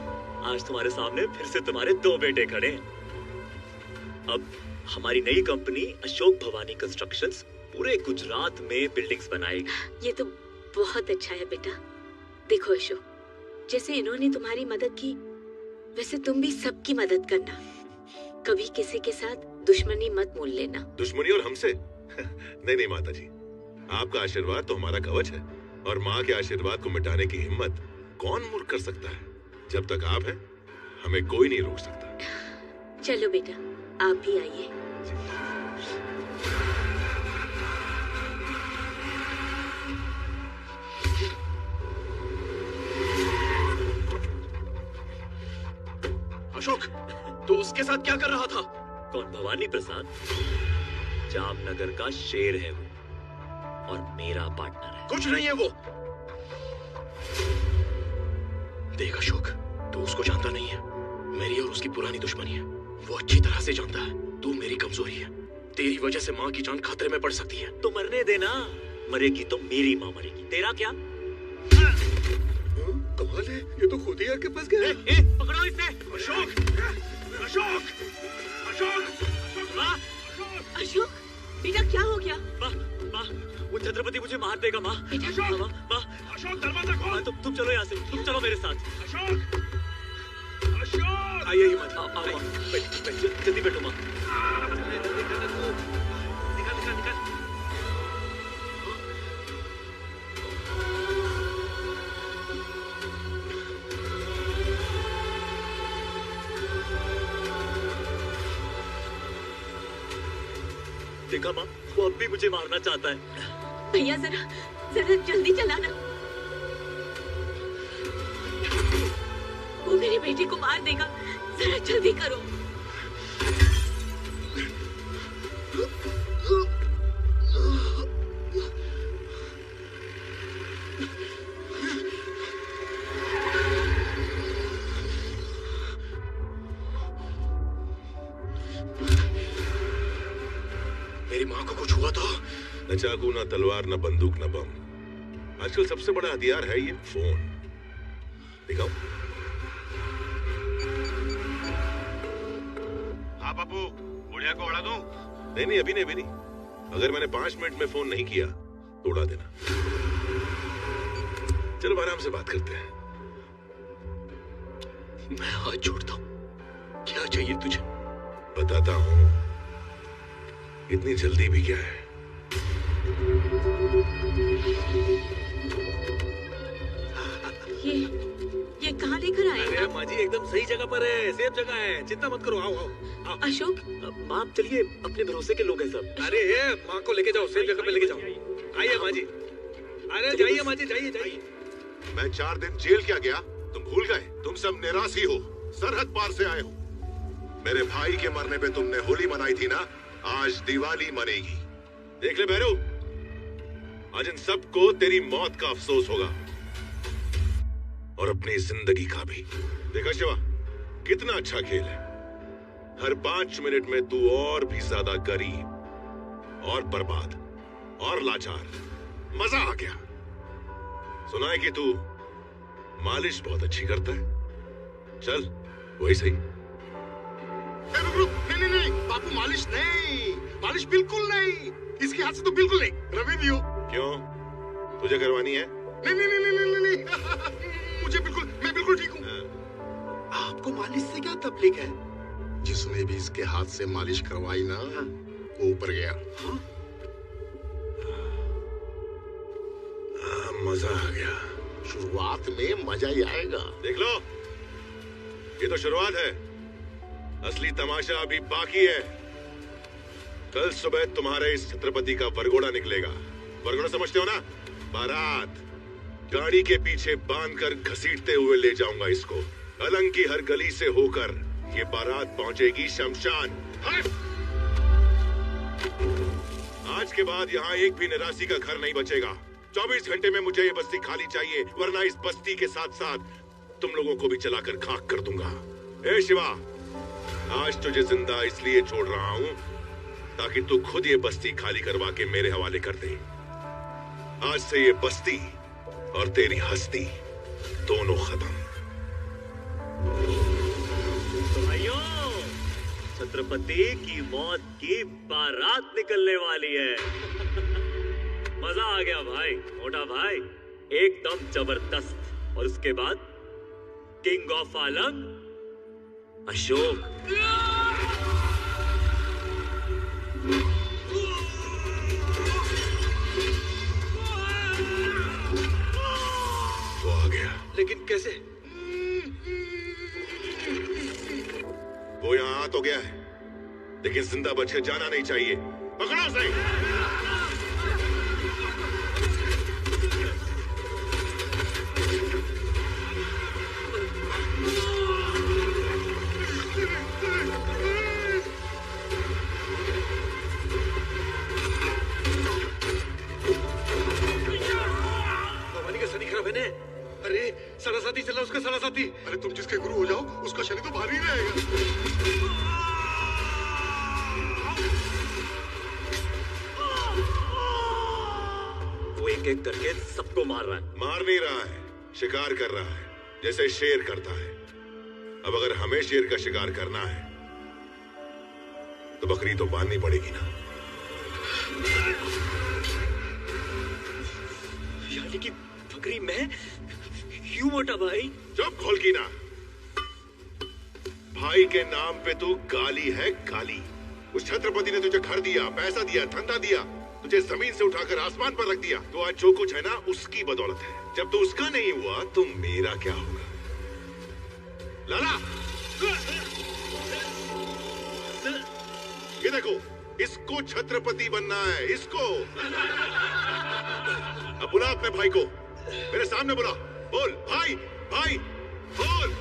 Speaker 15: आज तुम्हारे सामने फिर से तुम्हारे 2 बेटे खड़े हैं। अब हमारी नई कंपनी अशोक भवानी कंस्ट्रक्शंस पूरे गुजरात में बिल्डिंग्स बनाएगी।
Speaker 3: ये तो बहुत अच्छा है बेटा। देखो अशोक, जैसे इन्होंने तुम्हारी मदद की, वैसे तुम भी सबकी मदद करना। कभी किसी के साथ दुश्मनी मत मोल लेना।
Speaker 17: दुश्मनी और हमसे? नहीं नहीं माता जी, आपका आशीर्वाद तो हमारा कवच है, और माँ के आशीर्वाद को मिटाने की हिम्मत कौन मूर्ख कर सकता है। जब तक आप हैं, हमें कोई नहीं रोक सकता।
Speaker 3: चलो बेटा, आप भी आइए।
Speaker 1: अशोक, तू उसके साथ क्या कर रहा था?
Speaker 15: कौन? भवानी प्रसाद? जामनगर का शेर है वो, और मेरा पार्टनर है।
Speaker 1: कुछ नहीं है वो। देख अशोक, तू उसको जानता नहीं है। मेरी और उसकी पुरानी दुश्मनी है। वो अच्छी तरह से जानता है तू मेरी कमजोरी है। तेरी वजह से माँ की जान खतरे में पड़ सकती है।
Speaker 15: तो मरने देना, मरेगी तो मेरी माँ मरेगी, तेरा क्या?
Speaker 17: कमाल है, ये तो खुद ही आके फंस गया।
Speaker 16: पकड़ो इसे।
Speaker 1: अशोक, अशोक, अशोक,
Speaker 15: माँ,
Speaker 3: अशोक, बेटा क्या हो गया?
Speaker 15: माँ, वो छत्रपति मुझे मार देगा माँ।
Speaker 1: अशोक,
Speaker 15: माँ,
Speaker 1: अशोक दरवाजा खोल।
Speaker 15: तुम चलो यहाँ से, तुम चलो मेरे साथ।
Speaker 1: अशोक, अशोक,
Speaker 15: आइए माँ, आओ, जल्दी बैठो माँ। देखा माँ, वो अब भी मुझे मारना चाहता है।
Speaker 3: भैया जरा जल्दी चलाना। वो मेरे बेटे को मार देगा, जरा जल्दी करो।
Speaker 1: मेरी माँ को कुछ हुआ था?
Speaker 17: न चाकू, न तलवार, न बंदूक, न बम। आजकल सबसे बड़ा हथियार है ये फोन। दिखाओ।
Speaker 6: हाँ बाबू, बुढ़िया को उड़ा दूं?
Speaker 17: नहीं, अभी नहीं। अगर मैंने 5 मिनट में फोन नहीं किया तो उड़ा देना। चलो आराम से बात करते हैं।
Speaker 1: मैं हाथ जोड़ता हूँ। क्या चाहिए तुझे?
Speaker 17: बताता हूँ। इतनी जल्दी भी क्या है?
Speaker 3: ये कहाँ लेकर आए?
Speaker 7: अरे माँ जी, एकदम सही जगह पर है, सेफ जगह है, चिंता मत करो। आओ।
Speaker 3: अशोक,
Speaker 15: माँ चलिए, अपने भरोसे के लोग हैं सब।
Speaker 7: अरे माँ को लेके जाओ, सेफ जगह पे लेके जाओ। आइए माँ जी। अरे जाइए माँ जी, जाइए।
Speaker 17: मैं 4 दिन जेल क्या गया? तुम भूल गए? तुम सब निराशी हो, सरहद पार से आए हो। मेरे भाई के मरने पे तुमने होली मनाई थी ना, आज दिवाली मनेगी।
Speaker 6: देख ले भैरू, आज इन सबको तेरी मौत का अफसोस होगा और अपनी जिंदगी का भी। देखा शिवा, कितना अच्छा खेल है। हर 5 मिनट में तू और भी ज्यादा गरीब और बर्बाद और लाचार। मजा आ गया। सुना है कि तू मालिश बहुत अच्छी करता है। चल वही सही।
Speaker 17: रुक, नहीं, बापू मालिश नहीं, मालिश बिल्कुल नहीं। इसके हाथ से तो बिल्कुल नहीं। रवि दियो।
Speaker 6: क्यों, तुझे करवानी है?
Speaker 17: नहीं। मैं बिल्कुल ठीक हूँ। आपको मालिश से क्या तकलीफ है? जिसने भी इसके हाथ से मालिश करवाई ना, वो ऊपर गया।
Speaker 6: मजा आ गया।
Speaker 17: शुरुआत में मजा ही आएगा।
Speaker 6: देख लो, ये तो शुरुआत है, असली तमाशा अभी बाकी है। कल सुबह तुम्हारे इस छत्रपति का वरघोड़ा निकलेगा। वरघोड़ा समझते हो ना? बारात। गाड़ी के पीछे बांधकर घसीटते हुए ले जाऊंगा इसको। अलंग की हर गली से होकर ये बारात पहुंचेगी शमशान। आज के बाद यहाँ एक भी निराशी का घर नहीं बचेगा। 24 घंटे में मुझे ये बस्ती खाली चाहिए, वरना इस बस्ती के साथ साथ तुम लोगों को भी जलाकर खाक कर दूंगा। ए शिवा, आज तुझे जिंदा इसलिए छोड़ रहा हूं ताकि तू खुद ये बस्ती खाली करवा के मेरे हवाले कर दे। आज से ये बस्ती और तेरी हस्ती दोनों खत्म।
Speaker 15: भाइयों, छत्रपति की मौत की बारात निकलने वाली है। मजा आ गया भाई, मोटा भाई, एकदम जबरदस्त। और उसके बाद किंग ऑफ अलंग अशोक।
Speaker 6: वो आ गया।
Speaker 8: लेकिन कैसे?
Speaker 6: वो यहाँ आ तो गया है, लेकिन जिंदा बच के जाना नहीं चाहिए। पकड़ो उसे।
Speaker 8: अरे सारा साथी चला, उसका सारा साथी।
Speaker 17: अरे तुम जिसके गुरु हो जाओ, उसका शनि तो भारी रहेगा।
Speaker 15: वो एक एक करके सबको मार रहा है।
Speaker 6: मार नहीं रहा है, शिकार कर रहा है, जैसे शेर करता है। अब अगर हमें शेर का शिकार करना है तो बकरी तो बांधनी पड़ेगी ना।
Speaker 15: यानी कि बकरी मैं? क्यों मोटा भाई?
Speaker 6: चुप खोल की ना। भाई के नाम पे तू गाली है गाली। उस छत्रपति ने तुझे घर दिया, पैसा दिया, धंधा दिया, तुझे जमीन से उठाकर आसमान पर रख दिया। तो आज जो कुछ है ना, उसकी बदौलत है। जब तू उसका नहीं हुआ तो मेरा क्या होगा? लाला, ये देखो, इसको छत्रपति बनना है, इसको। अब बुला अपने भाई को, मेरे सामने बुला। बोल भाई, भाई बोल।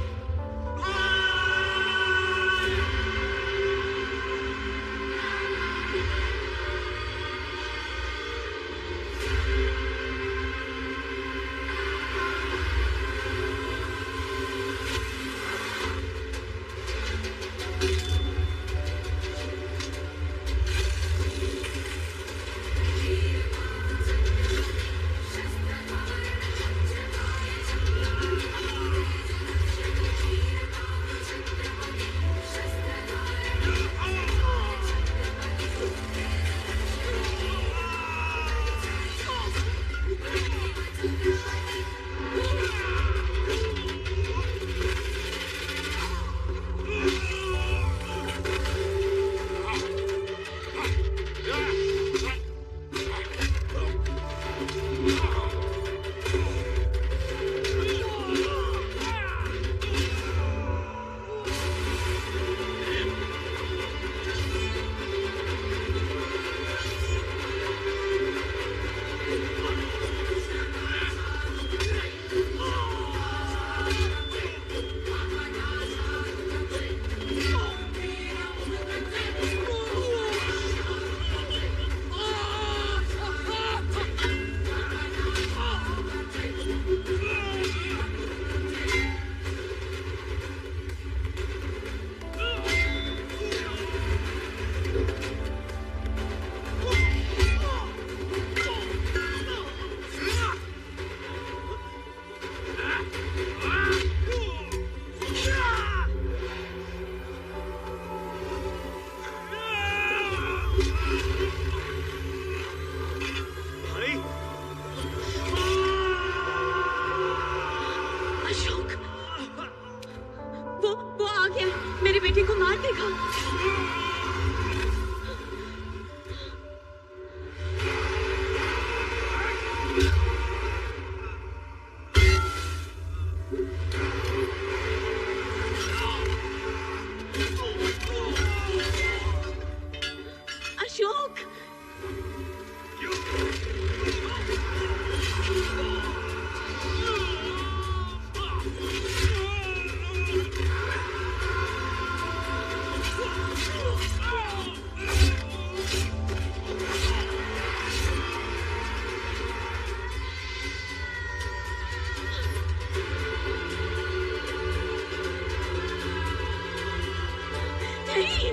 Speaker 3: नहीं।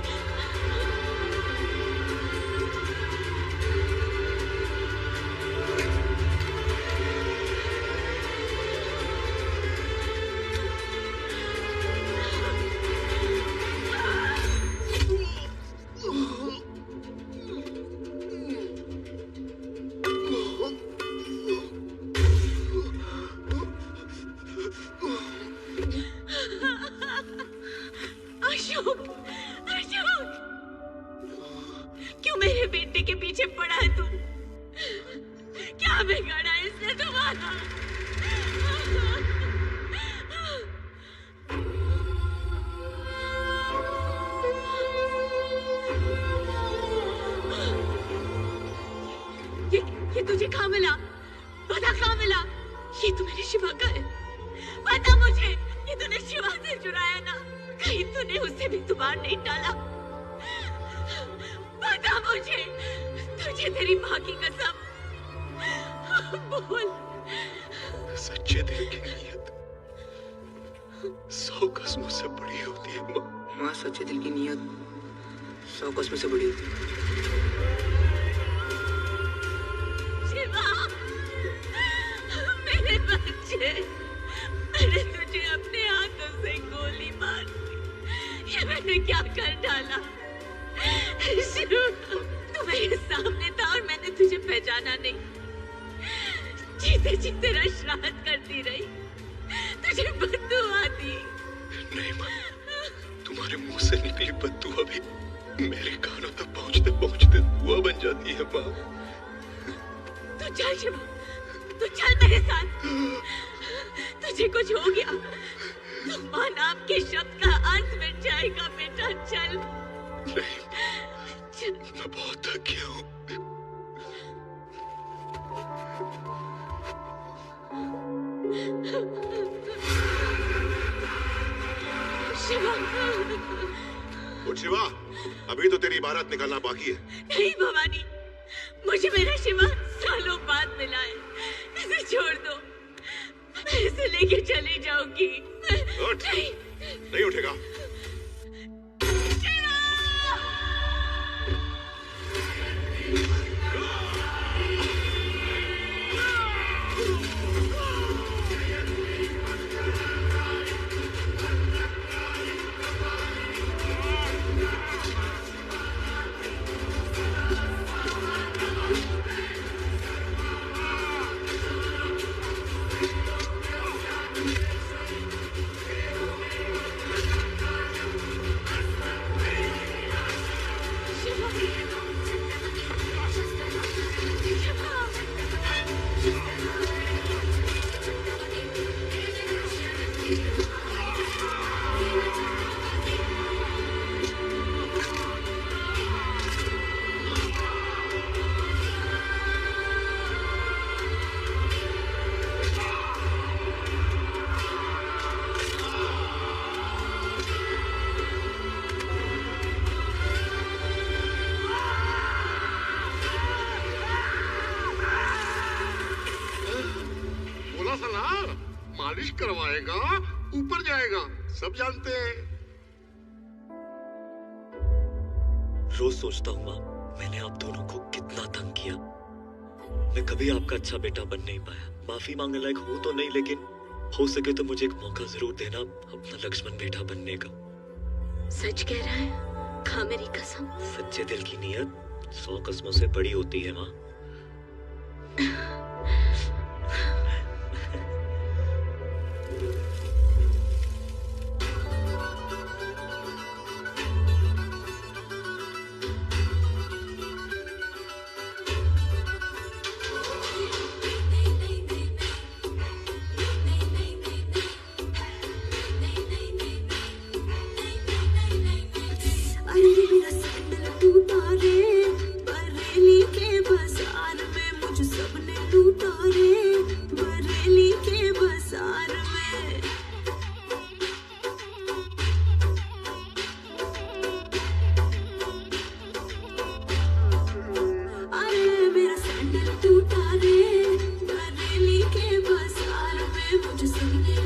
Speaker 3: अशोक, अशोक, क्यों मेरे बेटे के पीछे पड़ा है तू? क्या बिगाड़ा है इसने तुम्हारा? ये तुझे कहाँ मिला? बता कहाँ मिला? ये तो मेरे शिवा का है। बता मुझे, ये तूने शिवा से चुराया ना? कहीं तूने उसे भी तुम्हार नहीं डाला? बता मुझे, तुझे तेरी माँ की कसम बोल।
Speaker 1: सच्चे दिल की नीयत 100 कस्मों से बड़ी होती है माँ।
Speaker 4: माँ, सच्चे दिल की नीयत 100 कस्मों से बड़ी होती है।
Speaker 3: शिवा, मेरे बच्चे, मैंने तुझे अपने हाथों से गोली मार दी। ये मैंने क्या कर डाला? शिवा, तू मेरे सामने था और मैंने तुझे पहचाना नहीं। जीते जी तेरा श्राद्ध करती रही, तुझे बद्दुआ दी।
Speaker 1: नहीं माँ, तुम्हारे मुंह से निकली बद्दुआ भी मेरे कानों तक पहुंचते पहुंचते दुआ बन जाती है माँ।
Speaker 3: तू चल शिवा, तू चल मेरे साथ। तुझे कुछ हो गया तो माँ नाम के शब्द का अर्थ मिट जाएगा बेटा। चल।
Speaker 1: नहीं, मैं बहुत थक गया हूँ।
Speaker 3: शिवा,
Speaker 17: उठ शिवा, अभी तो तेरी इबारत निकलना बाकी है।
Speaker 3: नहीं भवानी, मुझे मेरा शिवा सालों बाद मिला है। इसे छोड़ दो, मैं इसे लेके चली जाऊंगी।
Speaker 17: उठ। नहीं उठेगा। मालिश करवाएगा, ऊपर जाएगा, सब जानते हैं।
Speaker 15: रोज सोचता हूँ माँ, मैंने आप दोनों को कितना तंग किया। मैं कभी आपका अच्छा बेटा बन नहीं पाया। माफी मांगने लायक हूँ तो नहीं, लेकिन हो सके तो मुझे एक मौका जरूर देना अपना लक्ष्मण बेटा बनने का।
Speaker 3: सच कह रहा है? खा मेरी कसम।
Speaker 15: सच्चे दिल की नीयत 100 कस्मों से बड़ी होती है माँ।
Speaker 9: टूटा रे, बरेली के बाजार में मुझे सबने